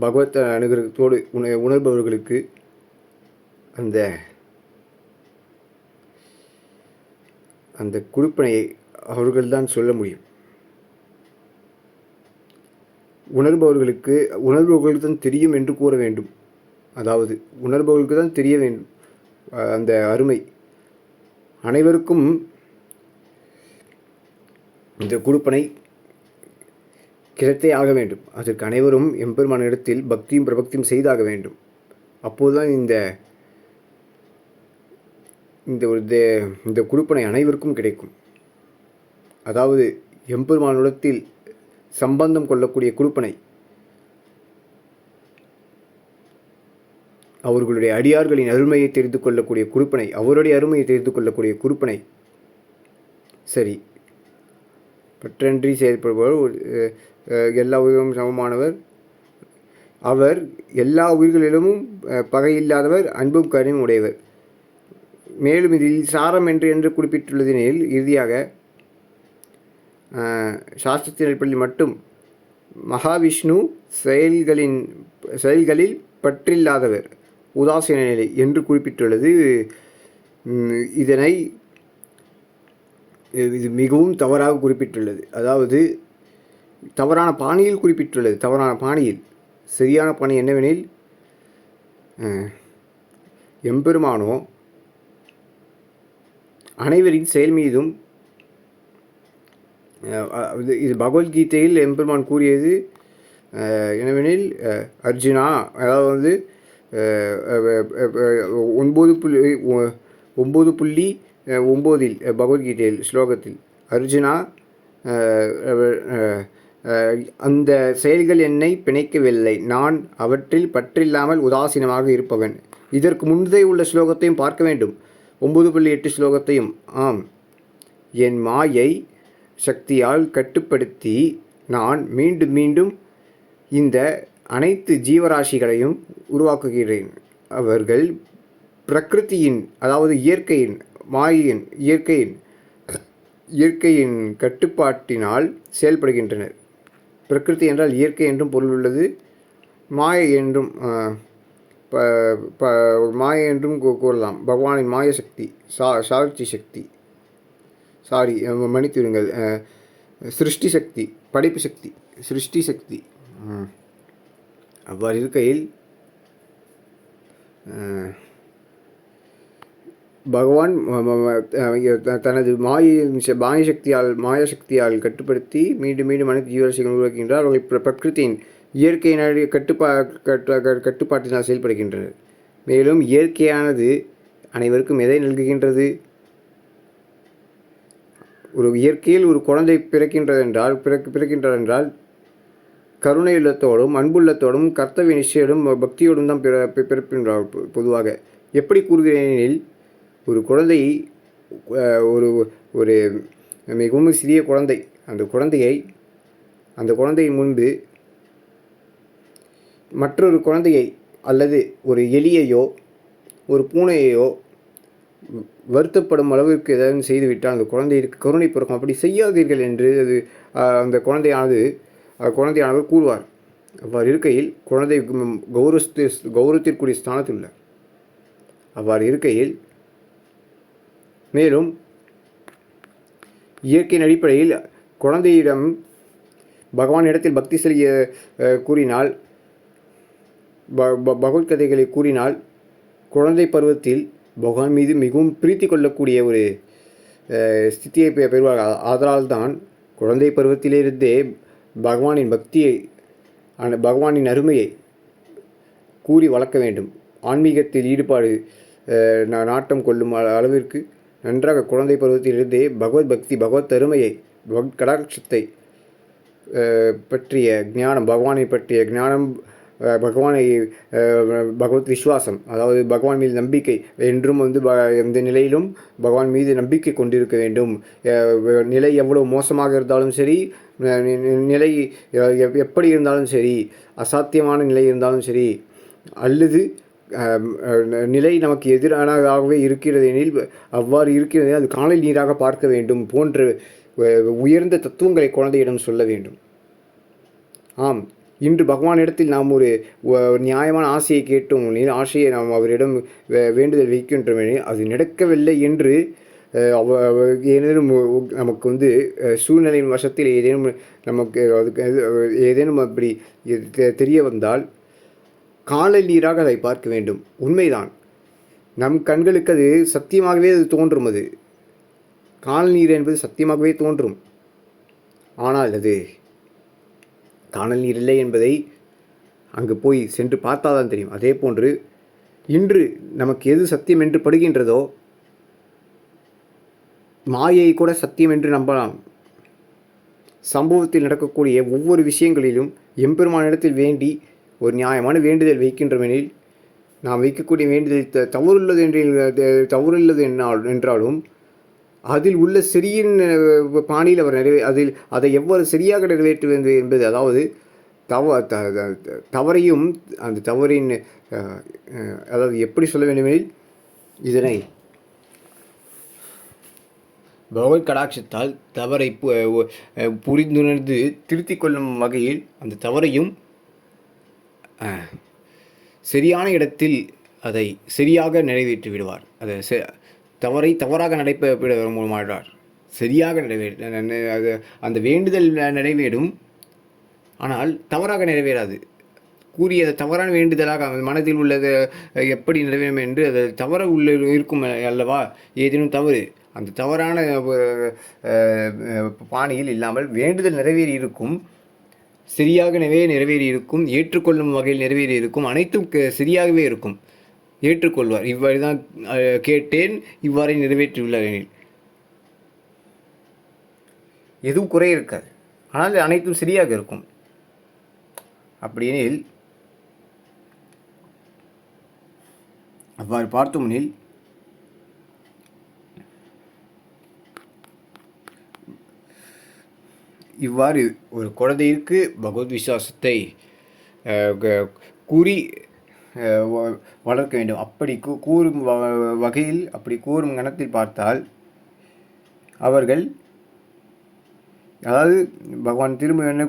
பகவத் அனுகிரகத்தோடு உணர்பவர்களுக்கு அந்த குறிப்பனையை அவர்கள்தான் சொல்ல முடியும். உணர்பவர்களுக்கு தான் தெரியும் என்று கூற வேண்டும். அதாவது உணர்பவர்களுக்கு தான் தெரிய வேண்டும் அந்த அருமை. அனைவருக்கும் இந்த கொடுப்பனை கிடைத்தே ஆக வேண்டும். அதற்கு அனைவரும் எம்பெருமானிடத்தில் பக்தியும் பிரபக்தியும் செய்தாக வேண்டும். அப்போதுதான் இந்த கொடுப்பனை அனைவருக்கும் கிடைக்கும். அதாவது எம்பெருமானிடத்தில் சம்பந்தம் கொள்ளக்கூடிய கொடுப்பனை, அவர்களுடைய அடியார்களின் அருமையை தெரிந்து கொள்ளக்கூடிய குறிப்பனை, அவருடைய அருமையை தெரிந்து கொள்ளக்கூடிய குறிப்பனை. சரி, பற்றன்றி செயல்படுபவர், எல்லா உயிரும் சமமானவர், அவர் எல்லா உயிர்களிடமும் பகையில்லாதவர், அன்பும் கருணையும் உடையவர். மேலும் இதில் சாரம் என்று குறிப்பிட்டுள்ளதினில் இறுதியாக சாஸ்திரத்தின் அடிப்படையில் மட்டும் மகாவிஷ்ணு செயல்களில் பற்றில்லாதவர், உதாசீன நிலை என்று குறிப்பிட்டுள்ளது. இதனை இது மிகவும் தவறாக குறிப்பிட்டுள்ளது. அதாவது தவறான பாணியில் குறிப்பிட்டுள்ளது. தவறான பாணியில். சரியான பாணி என்னவெனில், எம்பெருமானோ அனைவரின் செயல் மீதும் இது பகவத்கீதையில் எம்பெருமான் கூறியது என்னவெனில், அர்ஜுனா, அதாவது வந்து 9.9 பகவத்கீதையில் ஸ்லோகத்தில், அர்ஜுனா, அந்த செயல்கள் என்னை பிணைக்கவில்லை, நான் அவற்றில் பற்றில்லாமல் உதாசீனமாக இருப்பவன். இதற்கு முந்தைய உள்ள ஸ்லோகத்தையும் பார்க்க வேண்டும், 9.8 ஸ்லோகத்தையும். ஆம், என் மாயை சக்தியால் கட்டுப்படுத்தி நான் மீண்டும் மீண்டும் இந்த அனைத்து ஜீவராசிகளையும் உருவாக்குகிறேன். அவர்கள் பிரகிருதியின், அதாவது இயற்கையின், மாயையின், இயற்கையின் கட்டுப்பாட்டினால் செயல்படுகின்றனர். பிரகிருதி என்றால் இயற்கை என்றும் பொருள் உள்ளது, மாயை என்றும் மாயை என்றும் கூறலாம். பகவானின் மாய சக்தி, சாட்சி சக்தி, மன்னித்துவிடுங்கள், சிருஷ்டி சக்தி, படைப்பு சக்தி, சிருஷ்டி சக்தி. அவ்வாறு இருக்கையில் பகவான் தனது மாய சக்தியால் கட்டுப்படுத்தி மீண்டும் மீண்டும் அனைத்து ஜீவராசிகள் உருவாக்குகின்றார். அவர்கள் பிரகிருத்தின் இயற்கையின் கட்டுப்பாட்டினால் செயல்படுகின்றனர். மேலும் இயற்கையானது அனைவருக்கும் எதை நல்குகின்றது? ஒரு இயற்கையில் ஒரு குழந்தை பிறக்கின்றது என்றால் கருணை உள்ளத்தோடும் அன்புள்ளத்தோடும் கர்த்தவிய நிச்சயோடும் பக்தியோடும் தான் பிறப்பின்றார். பொதுவாக எப்படி கூறுகிறேனில், ஒரு குழந்தை, ஒரு ஒரு மிகவும் சிறிய குழந்தை, அந்த குழந்தையின் முன்பு மற்றொரு குழந்தையை அல்லது ஒரு எலியையோ ஒரு பூனையையோ வருத்தப்படும் அளவிற்கு ஏதாவது செய்துவிட்டால் அந்த குழந்தைக்கு கருணை பிறக்கும். அப்படி செய்யாதீர்கள் என்று அந்த குழந்தையானவர் கூறுவார். அவ்வாறு இருக்கையில் குழந்தை கௌரவத்திற்குரிய ஸ்தானத்தில் உள்ள. அவ்வாறு இருக்கையில் மேலும் இயற்கையின் அடிப்படையில் குழந்தையிடம் பகவானிடத்தில் பக்தி செலுத்த கூறினால், பகவத்கதைகளை கூறினால், குழந்தை பருவத்தில் பகவான் மீது மிகவும் பிரீத்தி கொள்ளக்கூடிய ஒரு ஸ்திதியை பெறுவார்கள். ஆதலால்தான் குழந்தை பருவத்திலிருந்தே பகவானின் பக்தியை, பகவானின் அருமையை கூறி வளர்க்க வேண்டும். ஆன்மீகத்தில் ஈடுபாடு நாட்டம் கொள்ளும் அளவிற்கு நன்றாக குழந்தை பருவத்திலிருந்தே பகவத் பக்தி, பகவத் அருமையை, பகவத் கடாட்சத்தை பற்றிய ஞானம், பகவானை பற்றிய ஞானம், பகவத் விஸ்வாசம், அதாவது பகவான் மீது நம்பிக்கை என்றும் வந்து எந்த நிலையிலும் பகவான் மீது நம்பிக்கை கொண்டிருக்க வேண்டும். நிலை எவ்வளவு மோசமாக இருந்தாலும் சரி, நிலை எப்படி இருந்தாலும் சரி, அசாத்தியமான நிலை இருந்தாலும் சரி, அல்லது நிலை நமக்கு எதிரானதாகவே இருக்கிறது எனில், அவ்வாறு இருக்கிறது அது காணல் நீராக பார்க்க வேண்டும் போன்ற உயர்ந்த தத்துவங்களை குழந்தையிடம் சொல்ல வேண்டும். ஆம், இன்று பகவானிடத்தில் நாம் ஒரு நியாயமான ஆசையை கேட்டோம், ஆசையை நாம் அவரிடம் வேண்டுதல் வைக்கின்றோமே, அது நடக்கவில்லை என்று ஏதேனும் நமக்கு வந்து சூழ்நிலையின் வசத்தில் ஏதேனும் நமக்கு அதுக்கு ஏதேனும் அப்படி தெரிய வந்தால் காணல் நீராக அதை பார்க்க வேண்டும். உண்மைதான், நம் கண்களுக்கு அது சத்தியமாகவே அது தோன்றும். அது காணல் நீர் என்பது சத்தியமாகவே தோன்றும். ஆனால் அது காணல் நீர் இல்லை என்பதை அங்கு போய் சென்று பார்த்தால்தான் தெரியும். அதே போன்று இன்று நமக்கு எது சத்தியம் என்று படுகின்றதோ, மாயை கூட சத்தியம் என்று நம்பலாம். சம்பவத்தில் நடக்கக்கூடிய ஒவ்வொரு விஷயங்களிலும் எம்பெருமானிடத்தில் வேண்டி ஒரு நியாயமான வேண்டுதல் வைக்கின்றமெனில், நாம் வைக்கக்கூடிய வேண்டுதல் தவறுள்ளது என்றாலும் அதில் உள்ள சரியின் பாணியில் அவர் அதை எவ்வாறு சரியாக நிறைவேற்றுவது என்பது, அதாவது தவறையும் அந்த தவறின் அதாவது எப்படி சொல்ல வேண்டுமெனில், இதனை பகவத் கடாட்சத்தால் தவறை புரிந்துணர்ந்து திருத்திக் கொள்ளும் வகையில் அந்த தவறையும் சரியான இடத்தில் அதை சரியாக நிறைவேற்றி விடுவார். அதை தவறாக நடைபெற மூலமாகிறார். சரியாக அது அந்த வேண்டுதல் நிறைவேறும். ஆனால் தவறாக நிறைவேறாது. கூறியது தவறான வேண்டுதலாக மனதில் உள்ளது எப்படி நிறைவேறும் என்று அது தவற உள்ள இருக்கும் அல்லவா? ஏதேனும் தவறு அந்த தவறான பாணியில் இல்லாமல் வேண்டுதல் நிறைவேறி இருக்கும், சரியாகவே நிறைவேறி இருக்கும், ஏற்றுக்கொள்ளும் வகையில் நிறைவேறி இருக்கும், அனைத்தும் சரியாகவே இருக்கும். ஏற்றுக்கொள்வார். இவ்வாறு தான் கேட்டேன், இவ்வாறே நிறைவேற்றியுள்ளார் எனில் எதுவும் குறை இருக்காது. ஆனால் அனைத்தும் சரியாக இருக்கும். அப்படியெனில் அவ்வாறு பார்த்தோமெனில் இவ்வாறு ஒரு குழந்தைக்கு பகவத் விசுவாசத்தை கூறி வளர்க்க வேண்டும். அப்படி கூறும் வகையில், அப்படி கூறும் கணத்தில் பார்த்தால் அவர்கள், அதாவது பகவான் திரும்ப என்ன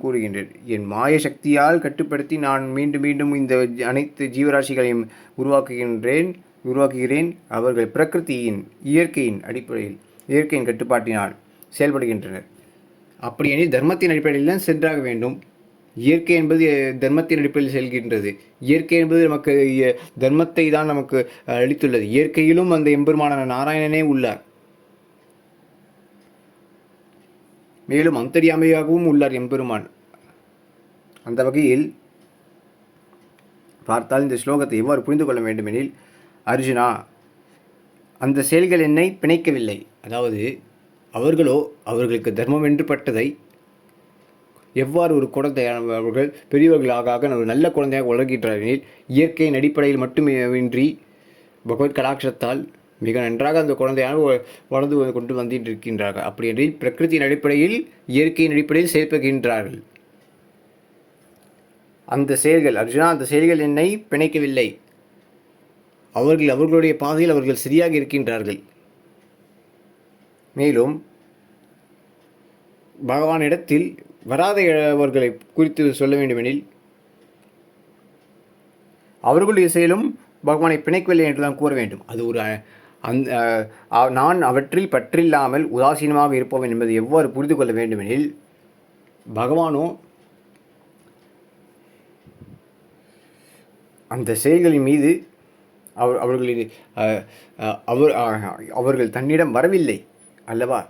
கூறுகின்றேன், என் மாய சக்தியால் கட்டுப்படுத்தி நான் மீண்டும் மீண்டும் இந்த அனைத்து ஜீவராசிகளையும் உருவாக்குகிறேன். அவர்கள் பிரகிருதியின் இயற்கையின் அடிப்படையில், இயற்கையின் கட்டுப்பாட்டினால் செயல்படுகின்றனர். அப்படியெனில் தர்மத்தின் அடிப்படையில் தான் சென்றாக வேண்டும். இயற்கை என்பது தர்மத்தின் அடிப்படையில் செல்கின்றது. இயற்கை என்பது நமக்கு தர்மத்தை தான் நமக்கு அளித்துள்ளது. இயற்கையிலும் அந்த எம்பெருமான நாராயணனே உள்ளார். மேலும் அந்தரியாமையாகவும் உள்ளார் எம்பெருமான். அந்த வகையில் பார்த்தால் இந்த ஸ்லோகத்தை எவ்வாறு புரிந்து கொள்ள வேண்டுமெனில், அர்ஜுனா, அந்த செயல்கள் என்னை பிணைக்கவில்லை. அதாவது அவர்களுக்கு தர்மம் என்று பட்டதை எவ்வாறு ஒரு குழந்தையான அவர்கள் பெரியவர்களாக ஒரு நல்ல குழந்தையாக வளர்கின்றார்கள், இயற்கையின் அடிப்படையில் மட்டுமின்றி பகவத் கடாட்சத்தால் மிக நன்றாக அந்த குழந்தையான வளர்ந்து கொண்டு வந்துட்டு இருக்கின்றார்கள். அப்படி என்று பிரகிருத்தின் அடிப்படையில், இயற்கையின் அடிப்படையில் செயல்படுகின்றார்கள். அந்த செயல்கள், அர்ஜுனா, அந்த செயல்கள் என்னை பிணைக்கவில்லை. அவர்களுடைய பாதையில் அவர்கள் சரியாக இருக்கின்றார்கள். மேலும் பகவானிடத்தில் வராதவர்களை குறித்து சொல்ல வேண்டுமெனில், அவர்களுடைய செயலும் பகவானை பிணைக்கவில்லை என்று தான் கூற வேண்டும். அது ஒரு நான் அவற்றில் பற்றில்லாமல் உதாசீனமாக இருப்பவன் என்பதை எவ்வாறு புரிந்து கொள்ள வேண்டுமெனில், பகவானோ அந்த செயல்களின் மீது அவர்கள் தன்னிடம் வரவில்லை அல்லவா?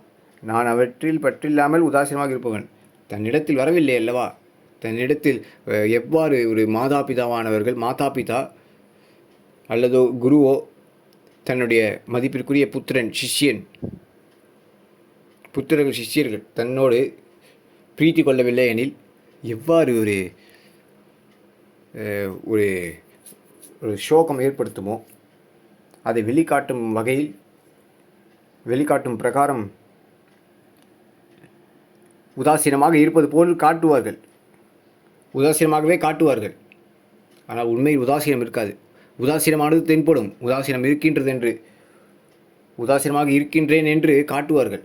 நான் அவற்றில் பற்றில்லாமல் உதாசீனமாக இருப்பவன் தன்னிடத்தில் வரவில்லை அல்லவா? தன்னிடத்தில் எவ்வாறு ஒரு மாதா பிதா அல்லதோ குருவோ தன்னுடைய மதிப்பிற்குரிய சிஷ்யர்கள் தன்னோடு பிரீத்தி கொள்ளவில்லை எனில் எவ்வாறு ஒரு சோகம் ஏற்படுத்துமோ அதை வெளிக்காட்டும் பிரகாரம் உதாசீனமாக இருப்பது போல் உதாசீனமாகவே காட்டுவார்கள். ஆனால் உண்மையில் உதாசீனம் இருக்காது. உதாசீனமானது தென்படும். உதாசீனமாக இருக்கின்றேன் என்று காட்டுவார்கள்.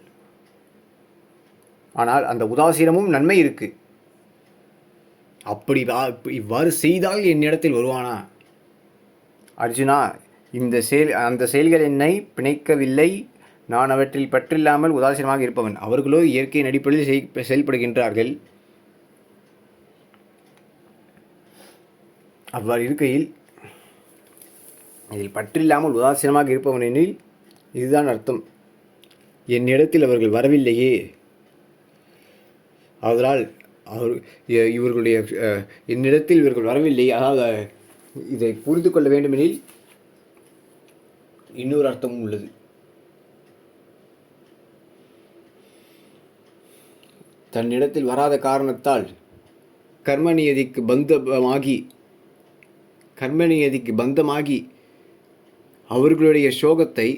ஆனால் அந்த உதாசீனமும் நன்மை இருக்கு. இவ்வாறு செய்தால் என்னிடத்தில் வருவானா? அர்ஜுனா, அந்த செயல்கள் என்னை பிணைக்கவில்லை. நான் அவற்றில் பற்றில்லாமல் உதாசீனமாக இருப்பவன். அவர்களோ இயற்கையின் அடிப்படையில் செயல்படுகின்றார்கள். அவ்வாறு இருக்கையில் இதில் பற்றில்லாமல் உதாசீனமாக இருப்பவன் எனில் இதுதான் அர்த்தம், என்னிடத்தில் அவர்கள் வரவில்லையே. அதனால் என்னிடத்தில் இவர்கள் வரவில்லை. அதாவது இதை புரிந்து கொள்ள வேண்டுமெனில் இன்னொரு அர்த்தமும் உள்ளது. தன்னிடத்தில் வராத காரணத்தால் கர்மநியதிக்கு பந்தமாகி அவர்களுடைய சோகத்தை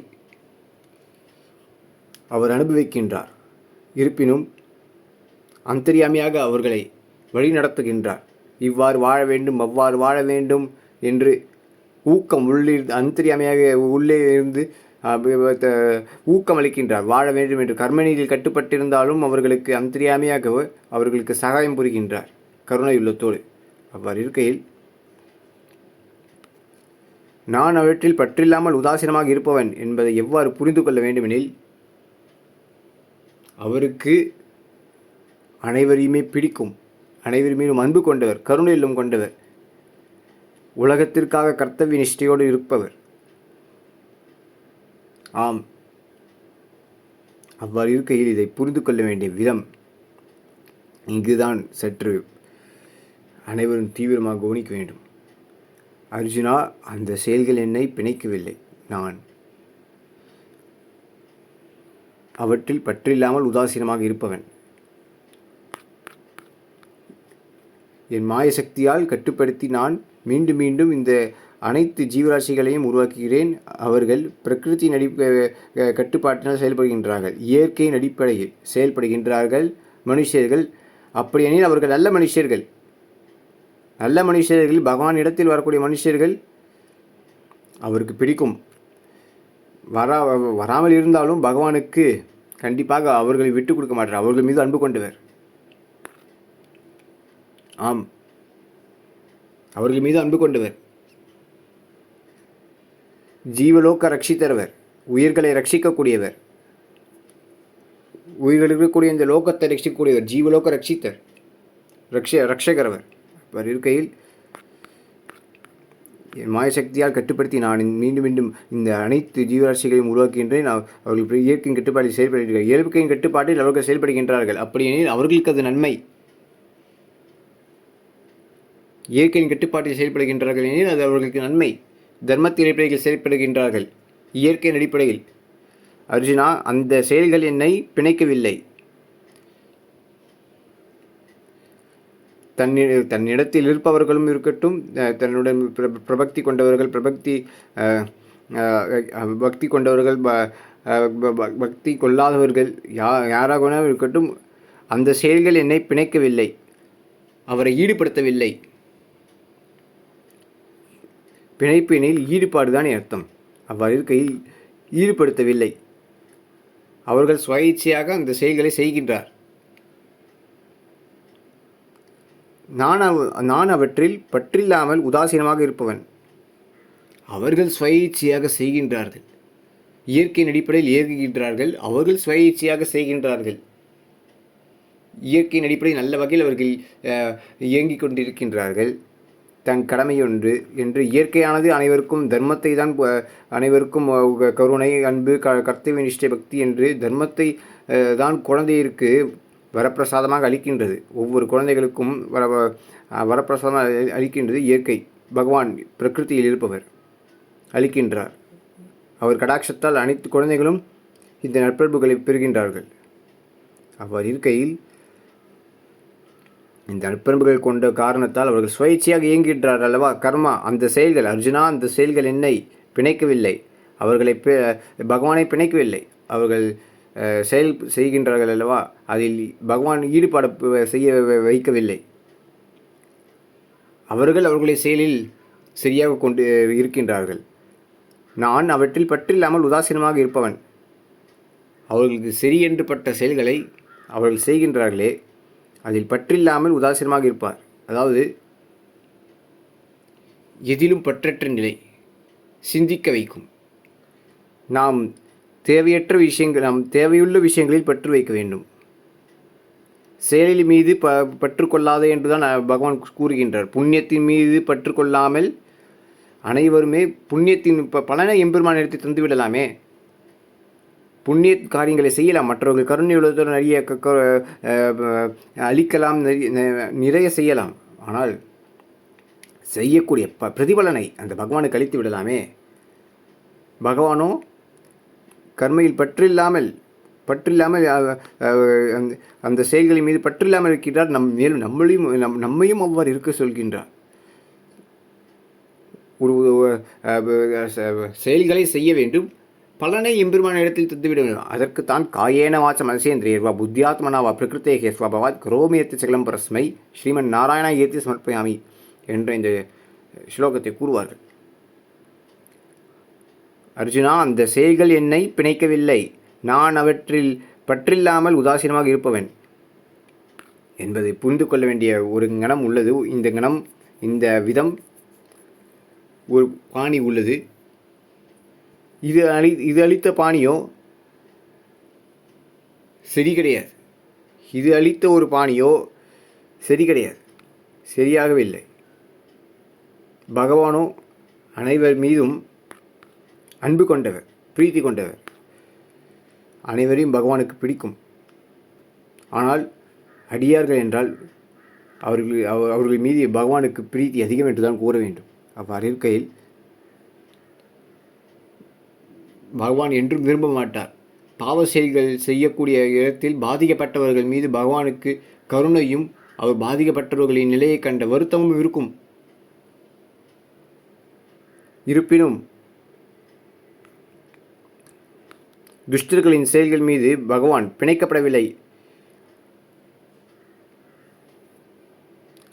அவர் அனுபவிக்கின்றார். இருப்பினும் அந்தர்யாமியாக அவர்களை வழி நடத்துகின்றார். இவ்வாறு வாழ வேண்டும், அவ்வாறு வாழ வேண்டும் என்று ஊக்கம் அந்தர்யாமியாக உள்ளே இருந்து ஊக்கம் அளிக்கின்றார். வாழ வேண்டும் என்று கர்மணியில் கட்டுப்பட்டிருந்தாலும் அவர்களுக்கு அந்தர்யாமியாக அவர்களுக்கு சகாயம் புரிகின்றார் கருணையுள்ளத்தோடு. அவ்வாறு இருக்கையில் நான் அவற்றில் பற்றில்லாமல் உதாசீனமாக இருப்பவன் என்பதை எவ்வாறு புரிந்து கொள்ள வேண்டுமெனில், அவருக்கு அனைவரையுமே பிடிக்கும். அனைவர் மீதும் அன்பு கொண்டவர், கருணை உள்ளம் கொண்டவர், உலகத்திற்காக கர்த்தவிய நிஷ்டையோடு இருப்பவர். ஆம், அவ்வாறு இருக்கையில் இதை புரிந்து கொள்ள வேண்டிய விதம் இங்குதான் சற்று அனைவரும் தீவிரமாக கவனிக்க வேண்டும். அர்ஜுனா, அந்த செயல்கள் என்னை பிணைக்கவில்லை. நான் அவற்றில் பற்றில்லாமல் உதாசீனமாக இருப்பவன். என் மாய சக்தியால் கட்டுப்படுத்தி நான் மீண்டும் மீண்டும் இந்த அனைத்து ஜீவராசிகளையும் உருவாக்குகிறேன். அவர்கள் பிரகிருத்தின் கட்டுப்பாட்டினால் செயல்படுகின்றார்கள், இயற்கையின் அடிப்படையில் செயல்படுகின்றார்கள் மனுஷர்கள். அப்படியெனில் அவர்கள் நல்ல மனுஷர்கள். நல்ல மனுஷர்கள், பகவான் இடத்தில் வரக்கூடிய மனுஷர்கள் அவருக்கு பிடிக்கும். வராமல் இருந்தாலும் பகவானுக்கு கண்டிப்பாக அவர்களை விட்டு கொடுக்க மாட்டார். அவர்கள் மீது அன்பு கொண்டவர். ஆம், அவர்கள் மீது அன்பு கொண்டவர். ஜீவலோக ரட்சித்தரவர், உயிர்களை ரட்சிக்கக்கூடியவர். உயிர்கள் இருக்கக்கூடிய இந்த லோகத்தை ரட்சிக்கக்கூடியவர், ஜீவலோக ரட்சித்தர், ரட்சகரவர். அவர் இருக்கையில் என் மாயசக்தியால் கட்டுப்படுத்தி நான் மீண்டும் மீண்டும் இந்த அனைத்து ஜீவராசிகளையும் உருவாக்குகின்றேன். அவர்கள் இயற்கையின் கட்டுப்பாட்டில் செயல்படுகிறார்கள். இயற்கையின் கட்டுப்பாட்டில் அவர்கள் செயல்படுகின்றார்கள். அப்படியெனில் அவர்களுக்கு அது நன்மை. இயற்கையின் கட்டுப்பாட்டில் செயல்படுகின்றார்கள் எனில் அது அவர்களுக்கு நன்மை. தர்மத்தின் அடிப்படையில் செயல்படுகின்றார்கள், இயற்கையின் அடிப்படையில். அர்ஜுனா, அந்த செயல்கள் என்னை பிணைக்கவில்லை. தன்னிடத்தில் இருப்பவர்களும் இருக்கட்டும், தன்னுடன் பிரபக்தி கொண்டவர்கள், பக்தி கொண்டவர்கள், பக்தி கொள்ளாதவர்கள், யாராக இருக்கட்டும், அந்த செயல்கள் என்னை பிணைக்கவில்லை, அவரை ஈடுபடுத்தவில்லை. பிணைப்பினில் ஈடுபாடுதான் அர்த்தம். அவ்வாறு இருக்கையில் ஈடுபடுத்தவில்லை. அவர்கள் சுயேட்சையாக அந்த செயல்களை செய்கின்றார். நான் அவற்றில் பற்றில்லாமல் உதாசீனமாக இருப்பவன். அவர்கள் சுயேட்சையாக செய்கின்றார்கள், இயற்கையின் அடிப்படையில் இயங்குகின்றார்கள். அவர்கள் சுயேட்சையாக செய்கின்றார்கள், இயற்கையின் அடிப்படையில் நல்ல வகையில் அவர்கள் இயங்கிக் கொண்டிருக்கின்றார்கள். தன் கடமையொன்று என்று இயற்கையானது அனைவருக்கும் தர்மத்தை தான், அனைவருக்கும் கருணை, அன்பு, கர்த்தவிய நிஷ்டை, பக்தி என்று தர்மத்தை தான் குழந்தையிற்கு வரப்பிரசாதமாக அளிக்கின்றது. ஒவ்வொரு குழந்தைகளுக்கும் வரப்பிரசாதமாக அளிக்கின்றது இயற்கை. பகவான் பிரகிருதியில் இருப்பவர் அளிக்கின்றார். அவர் கடாட்சத்தால் அனைத்து குழந்தைகளும் இந்த நற்பண்புகளை பெறுகின்றார்கள். அவ்வாறு இருக்கையில் இந்த நற்பண்புகள் கொண்ட காரணத்தால் அவர்கள் சுயேட்சையாக இயங்குகின்றார்கள் அல்லவா? கர்மா, அந்த செயல்கள். அர்ஜுனா, அந்த செயல்கள் என்னை பிணைக்கவில்லை, அவர்களை பகவானை பிணைக்கவில்லை. அவர்கள் செயல் செய்கின்றார்கள் அல்லவா, அதில் பகவான் ஈடுபாடு செய்ய வைக்கவில்லை. அவர்கள் அவர்களுடைய செயலில் சரியாக கொண்டு இருக்கின்றார்கள். நான் அவற்றில் பற்றில்லாமல் உதாசீனமாக இருப்பவன். அவர்களுக்கு சரி என்று பட்ட செயல்களை அவர்கள் செய்கின்றார்களே, அதில் பற்றில்லாமல் உதாசீனமாக இருப்பார். அதாவது எதிலும் பற்றற்ற நிலை சிந்திக்க வைக்கும். நாம் தேவையற்ற விஷயங்கள், நாம் தேவையுள்ள விஷயங்களில் பற்று வைக்க வேண்டும். செயலில் மீது பற்று கொள்ளாதே என்றுதான் பகவான் கூறுகின்றார். புண்ணியத்தின் மீது பற்று கொள்ளாமல் அனைவருமே புண்ணியத்தின் பலனை எம்பெருமான் எடுத்து தந்துவிடலாமே. புண்ணிய காரியங்களை செய்யலாம், மற்றவர்கள் கருணையுள்ளதோடு நிறைய அளிக்கலாம், நிறைய செய்யலாம். ஆனால் செய்யக்கூடிய பிரதிபலனை அந்த பகவானுக்கு அளித்து விடலாமே. பகவானோ கர்மையில் பற்றில்லாமல் அந்த செயல்களின் மீது பற்றில்லாமல் இருக்கின்றார். மேலும் நம்மையும் அவ்வாறு இருக்க சொல்கின்றார். ஒரு செயல்களை செய்ய வேண்டும், பலனை எம்பெருமான இடத்தில் தந்துவிட வேண்டும். அதற்குத்தான் காயேன வாச்ச மனசேந்திரியர்வா புத்தியாத்மனாவா பிரகிருத்தேகே ஸ்வபாவாத் கரோமியத்து சகலம் பரஸ்மை ஸ்ரீமன் நாராயணா ஏத்தி சமர்ப்பயாமி என்ற இந்த ஸ்லோகத்தை கூறுவார்கள். அர்ஜுனா, அந்த செயல்கள் என்னை பிணைக்கவில்லை, நான் அவற்றில் பற்றில்லாமல் உதாசீனமாக இருப்பவன் என்பதை புரிந்து கொள்ள வேண்டிய ஒரு கணம் உள்ளது. இந்த கணம், இந்த விதம், ஒரு பாணி உள்ளது. இது அளித்த பாணியோ சரி கிடையாது. இது அளித்த ஒரு பாணியோ சரி கிடையாது, சரியாகவே இல்லை. பகவானோ அனைவர் மீதும் அன்பு கொண்டவர், பிரீத்தி கொண்டவர். அனைவரையும் பகவானுக்கு பிடிக்கும். ஆனால் அடியார்கள் என்றால் அவர்கள் மீது பகவானுக்கு பிரீத்தி அதிகம் என்று தான் கூற வேண்டும். அவ்வாறு இருக்கையில் பகவான் என்றும் விரும்ப மாட்டார். பாவ செயல்கள் செய்யக்கூடிய இடத்தில் பாதிக்கப்பட்டவர்கள் மீது பகவானுக்கு கருணையும் அவர் பாதிக்கப்பட்டவர்களின் நிலையை கண்ட வருத்தமும் இருக்கும். இருப்பினும் துஷ்டர்களின் செயல்கள் மீது பகவான் பிணைக்கப்படவில்லை.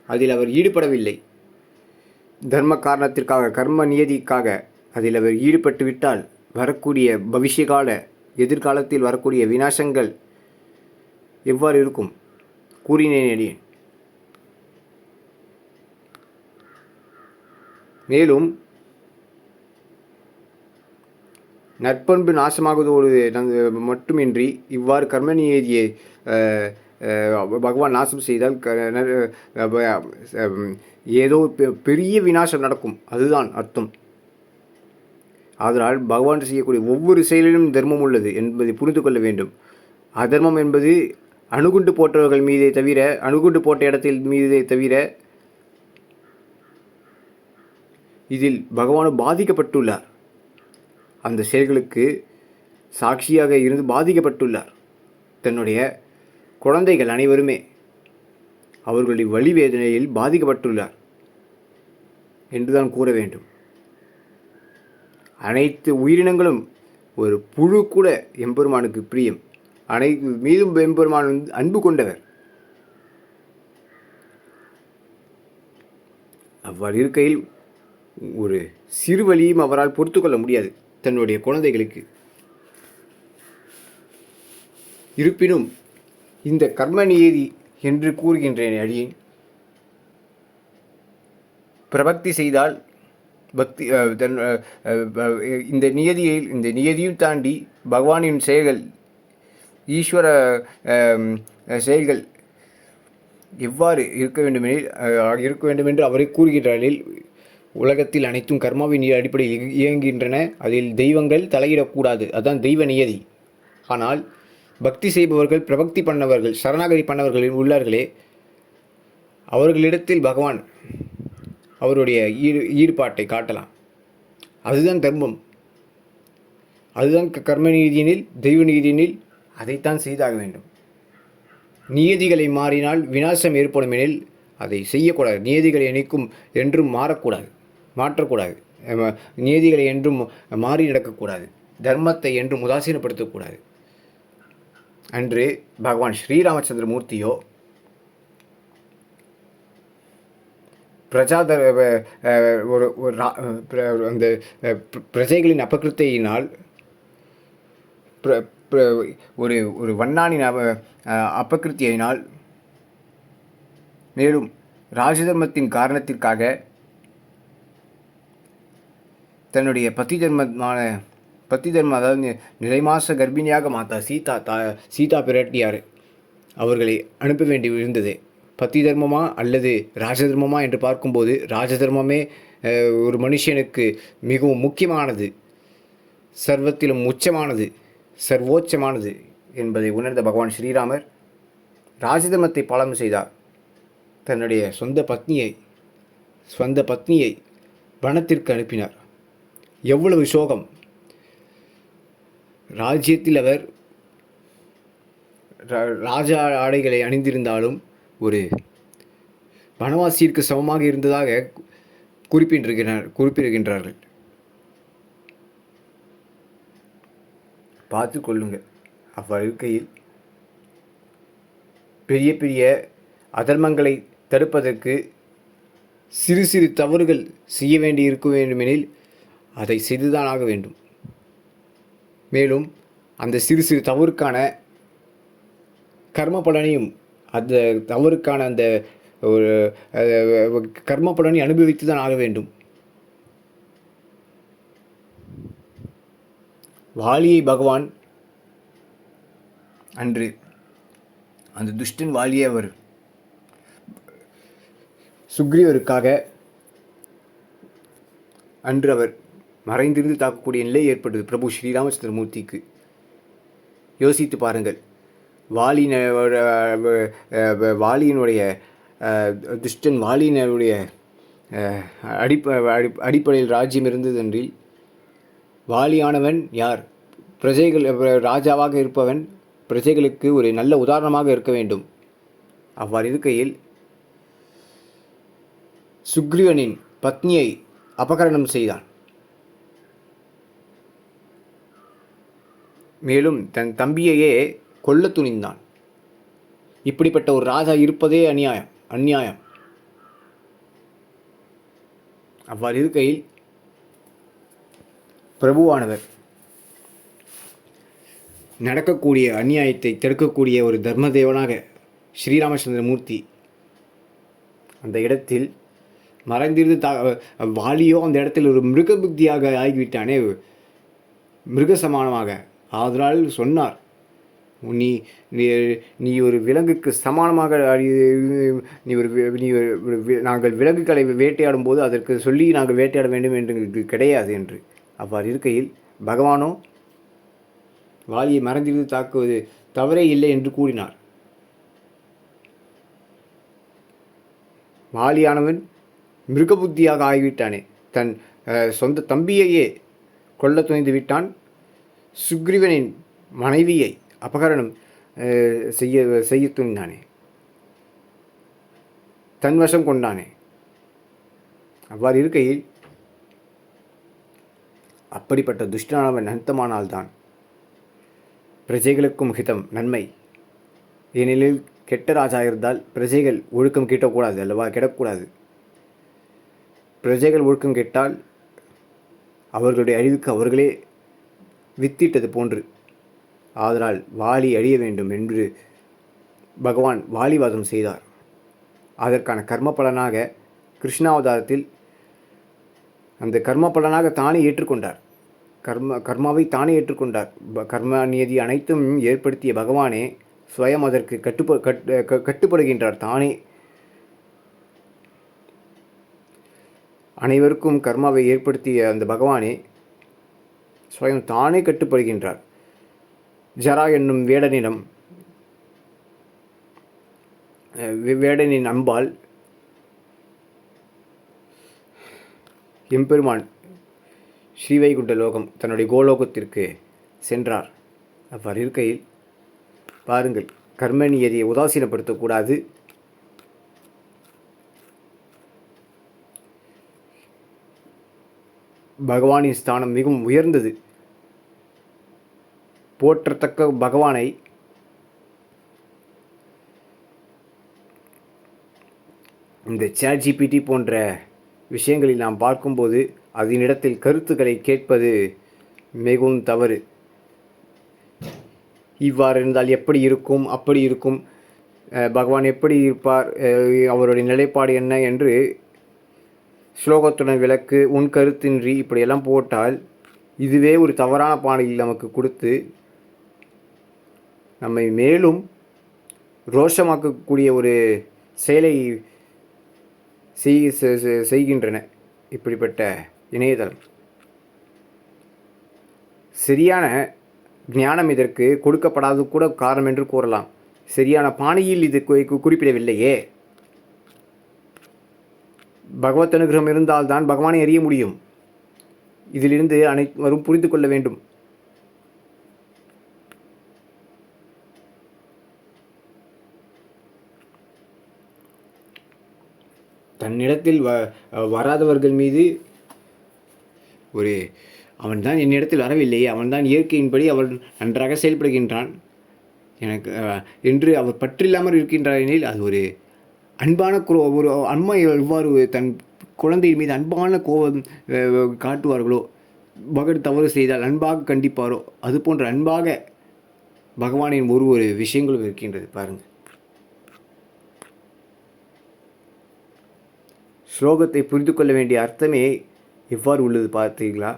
அதில் அவர் ஈடுபடவில்லை. தர்ம காரணத்திற்காக, கர்ம நியதிக்காக அதில் அவர் ஈடுபட்டு விட்டால் வரக்கூடிய பவிஷ்யகால எதிர்காலத்தில் வரக்கூடிய விநாசங்கள் எவ்வாறு இருக்கும் கூறினேன் அடியேன். மேலும் நற்பண்பு நாசமாகுவதோடு மட்டுமின்றி இவ்வாறு கர்ம நியதியை பகவான் நாசம் செய்தால் ஏதோ பெரிய விநாசம் நடக்கும், அதுதான் அர்த்தம். அதனால் பகவான் செய்யக்கூடிய ஒவ்வொரு செயலிலும் தர்மம் உள்ளது என்பதை புரிந்து கொள்ள வேண்டும். அதர்மம் என்பது அணுகுண்டு போட்டவர்கள் மீதே தவிர, அணுகுண்டு போட்ட இடத்தில் மீதே தவிர, இதில் பகவானும் பாதிக்கப்பட்டுள்ளார். அந்த செயல்களுக்கு சாட்சியாக இருந்து பாதிக்கப்பட்டுள்ளார். தன்னுடைய குழந்தைகள் அனைவருமே அவர்களுடைய வலி வேதனையில் பாதிக்கப்பட்டுள்ளார் என்றுதான் கூற வேண்டும். அனைத்து உயிரினங்களும், ஒரு புழு கூட எம்பெருமானுக்கு பிரியம். அனைத்து மீதும் எம்பெருமான் அன்பு கொண்டவர். அவ்வாறு இருக்கையில் ஒரு சிறு வழியும் அவரால் பொறுத்து கொள்ள முடியாது தன்னுடைய குழந்தைகளுக்கு. இருப்பினும் இந்த கர்ம நியதி என்று கூறுகின்றேன் அடியேன். பிரபக்தி செய்தால் பக்தி இந்த நியதியும் தாண்டி பகவானின் செயல்கள், ஈஸ்வர செயல்கள் எவ்வாறு இருக்க வேண்டுமென்று அவரை கூறுகின்றார்கள். உலகத்தில் அனைத்தும் கர்மாவின் அடிப்படையில் இயங்குகின்றன. அதில் தெய்வங்கள் தலையிடக்கூடாது, அதுதான் தெய்வ நியதி. ஆனால் பக்தி செய்பவர்கள், பிரபக்தி பண்ணவர்கள், சரணாகதி பண்ணவர்கள் உள்ளார்களே, அவர்களிடத்தில் பகவான் அவருடைய ஈடுபாட்டை காட்டலாம். அதுதான் தர்மம், அதுதான் கர்ம நீதியினில், தெய்வ நீதியினில் அதைத்தான் செய்தாக வேண்டும். நியதிகளை மாறினால் விநாசம் ஏற்படும் எனில் அதை செய்யக்கூடாது. நியதிகளை என்னைக்கும் என்றும் மாற்றக்கூடாது. நியதிகளை என்றும் மாறி நடக்கக்கூடாது. தர்மத்தை என்றும் உதாசீனப்படுத்தக்கூடாது. அன்று பகவான் ஸ்ரீராமச்சந்திர மூர்த்தியோ அந்த பிரஜைகளின் அபகிருத்தையினால், ஒரு வண்ணானின் அபகிருத்தியினால், மேலும் ராஜதர்மத்தின் காரணத்திற்காக தன்னுடைய பத்தி தர்மம் அதாவது நிலைமாச கர்ப்பிணியாக மாதா சீதா பிராட்டியார் அவர்களை அனுப்ப வேண்டி இருந்தது. பத்தி தர்மமா அல்லது ராஜதர்மமா என்று பார்க்கும்போது ராஜதர்மமே ஒரு மனுஷனுக்கு மிகவும் முக்கியமானது, சர்வத்திலும் உச்சமானது, சர்வோச்சமானது என்பதை உணர்ந்த பகவான் ஸ்ரீராமர் ராஜதர்மத்தை பாலனம் செய்தார். தன்னுடைய சொந்த பத்னியை வனத்திற்கு அனுப்பினார். எவ்வளவு சோகம்! ராஜ்யத்தில் அவர் ராஜா ஆடைகளை அணிந்திருந்தாலும் ஒரு வனவாசிற்கு சமமாக இருந்ததாக குறிப்பிடுகின்றார்கள். பார்த்து கொள்ளுங்கள். அவ்வாறு இருக்கையில் பெரிய பெரிய அதர்மங்களை தடுப்பதற்கு சிறு சிறு தவறுகள் செய்ய வேண்டி இருக்க வேண்டுமெனில் அதை செய்துதான் ஆக வேண்டும். மேலும் அந்த சிறு சிறு தவறுக்கான கர்ம பலனையும், அந்த தவறுக்கான அந்த ஒரு கர்ம பலனை அனுபவித்து தான் ஆக வேண்டும். வாலியை பகவான் அன்று அந்த துஷ்டன் வாலியை அவர் சுக்ரீவருக்காக அன்று அவர் மறைந்திருந்து தாக்கக்கூடிய நிலை ஏற்பட்டது பிரபு ஸ்ரீராமச்சந்திரமூர்த்திக்கு. யோசித்து பாருங்கள். வாலியினுடைய துஷ்டன் வாலியினுடைய அடிப்படையில் ராஜ்யம் இருந்ததென்றில் வாலியானவன் யார்? பிரஜைகள் ராஜாவாக இருப்பவன் பிரஜைகளுக்கு ஒரு நல்ல உதாரணமாக இருக்க வேண்டும். அவ்வாறு இருக்கையில் சுக்ரீவனின் பத்னியை அபகரணம் செய்தான். மேலும் தன் தம்பியையே கொல்ல துணிந்தான். இப்படிப்பட்ட ஒரு ராஜா இருப்பதே அந்நியாயம். அவ்வாறு இருக்கையில் பிரபுவானவர் நடக்கக்கூடிய அநியாயத்தை தடுக்கக்கூடிய ஒரு தர்மதேவனாக ஸ்ரீராமச்சந்திரமூர்த்தி அந்த இடத்தில் மறைந்திருந்து வாலியோ அந்த இடத்தில் ஒரு மிருக புத்தியாக ஆகிவிட்டானே, மிருக சமானமாக. அதனால் சொன்னார், நீ நீ ஒரு விலங்குக்கு சமானமாக நாங்கள் விலங்குகளை வேட்டையாடும் போது அதற்கு சொல்லி நாங்கள் வேட்டையாட வேண்டும் என்று கிடையாது என்று. அவ்வாறு இருக்கையில் பகவானோ வாலியை மறைந்திருந்து தாக்குவது தவறே இல்லை என்று கூறினார். வாலியானவன் மிருகபுத்தியாக ஆகிவிட்டானே, தன் சொந்த தம்பியையே கொல்ல துணிந்து விட்டான். சுக்ரீவனின் மனைவியை அபகரணம் செய்ய துணிந்தானே, தன்வசம் கொண்டானே. அவ்வாறு இருக்கையில் அப்படிப்பட்ட துஷ்டனானவன் அந்தமானால்தான் பிரஜைகளுக்கும் ஹிதம், நன்மை. ஏனெனில் கெட்ட ராஜா இருந்தால் பிரஜைகள் ஒழுக்கம் கெட்டக்கூடாது அல்லவா, கெடக்கூடாது. பிரஜைகள் ஒழுக்கம் கெட்டால் அவர்களுடைய அழிவுக்கு அவர்களே வித்திட்டது போன்று. ஆதலால் வாலி அழிய வேண்டும் என்று பகவான் வாலிவாதம் செய்தார். அதற்கான கர்ம பலனாக கிருஷ்ணாவதாரத்தில் அந்த கர்ம பலனாக தானே ஏற்றுக்கொண்டார். கர்மாவை தானே ஏற்றுக்கொண்டார். கர்ம நியதி அனைத்தும் ஏற்படுத்திய பகவானே ஸ்வயம் அதற்கு கட்டுப்படுகின்றார். தானே அனைவருக்கும் கர்மாவை ஏற்படுத்திய அந்த பகவானே ஸ்வயம் தானே கட்டுப்படுகின்றார். ஜரா என்னும் வேடனின் அம்பால் எம்பெருமான் ஸ்ரீவைகுண்ட லோகம் தன்னுடைய கோலோகத்திற்கு சென்றார். அவ்வாறு இருக்கையில் பாருங்கள், கர்ம நியதியை உதாசீனப்படுத்தக்கூடாது. பகவானின் ஸ்தானம் மிகவும் உயர்ந்தது. போற்றத்தக்க பகவானை இந்த ChatGPT போன்ற விஷயங்களில் நாம் பார்க்கும்போது அதனிடத்தில் கருத்துக்களை கேட்பது மிகவும் தவறு. இவ்வாறு இருந்தால் எப்படி இருக்கும், அப்படி இருக்கும், பகவான் எப்படி இருப்பார், அவருடைய நிலைப்பாடு என்ன என்று ஸ்லோகத்துடன் விளக்கு, உன் கருத்தின்றி இப்படியெல்லாம் போட்டால் இதுவே ஒரு தவறான பாணியில் நமக்கு கொடுத்து நம்மை மேலும் ரோஷமாக்கக்கூடிய ஒரு செயலை செய்கின்றன இப்படிப்பட்ட இணையதளம். சரியான ஞானம் இதற்கு கொடுக்கப்படாது கூட காரணம் என்று கூறலாம். சரியான பாணியில் இது குறிப்பிடவில்லையே. பகவத் அனுகிரகம் இருந்தால்தான் பகவானை அறிய முடியும். இதிலிருந்து அனைவரும் புரிந்து கொள்ள வேண்டும். தன்னிடத்தில் வராதவர்கள் மீது அவன்தான் என்னிடத்தில் வரவில்லையே, அவன்தான் இயற்கையின்படி அவன் நன்றாக செயல்படுகின்றான் எனக்கு என்று அவர் பற்றில்லாமல் இருக்கின்றார் எனில் அது ஒரு அன்பான ஒரு அம்மா எவ்வாறு தன் குழந்தையின் மீது அன்பான கோபம் காட்டுவார்களோ, பகவான் தவறு செய்தால் அன்பாக கண்டிப்பாரோ, அதுபோன்ற அன்பாக பகவானின் ஒரு விஷயங்களும் இருக்கின்றது. பாருங்கள், ஸ்லோகத்தை புரிந்து கொள்ள வேண்டிய அர்த்தமே எவ்வாறு உள்ளது பார்த்தீர்களா?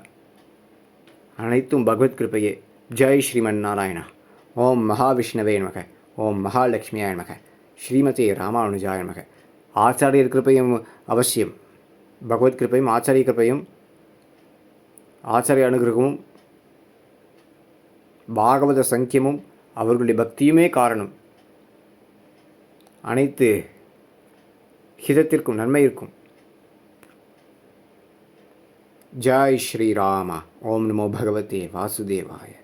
அனைத்தும் பகவத் கிருபையே. ஜெய் ஸ்ரீமன் நாராயணா. ஓம் மகாவிஷ்ணவே நமக. ஓம் மகாலட்சுமியாய நமக. ஸ்ரீமதி ராமானுஜாய நமக. ஆச்சாரியர் கிருப்பையும் அவசியம். பகவத் கிருப்பையும் ஆச்சாரிய கிருப்பையும் ஆச்சாரிய அனுகிரகமும் பாகவத சங்கியமும் அவர்களுடைய பக்தியுமே காரணம். அனைத்து ஹிதத்திற்கும் நன்மையிருக்கும். ஜாய் ஸ்ரீராமா. ஓம் நமோ பகவதே வாசுதேவாய.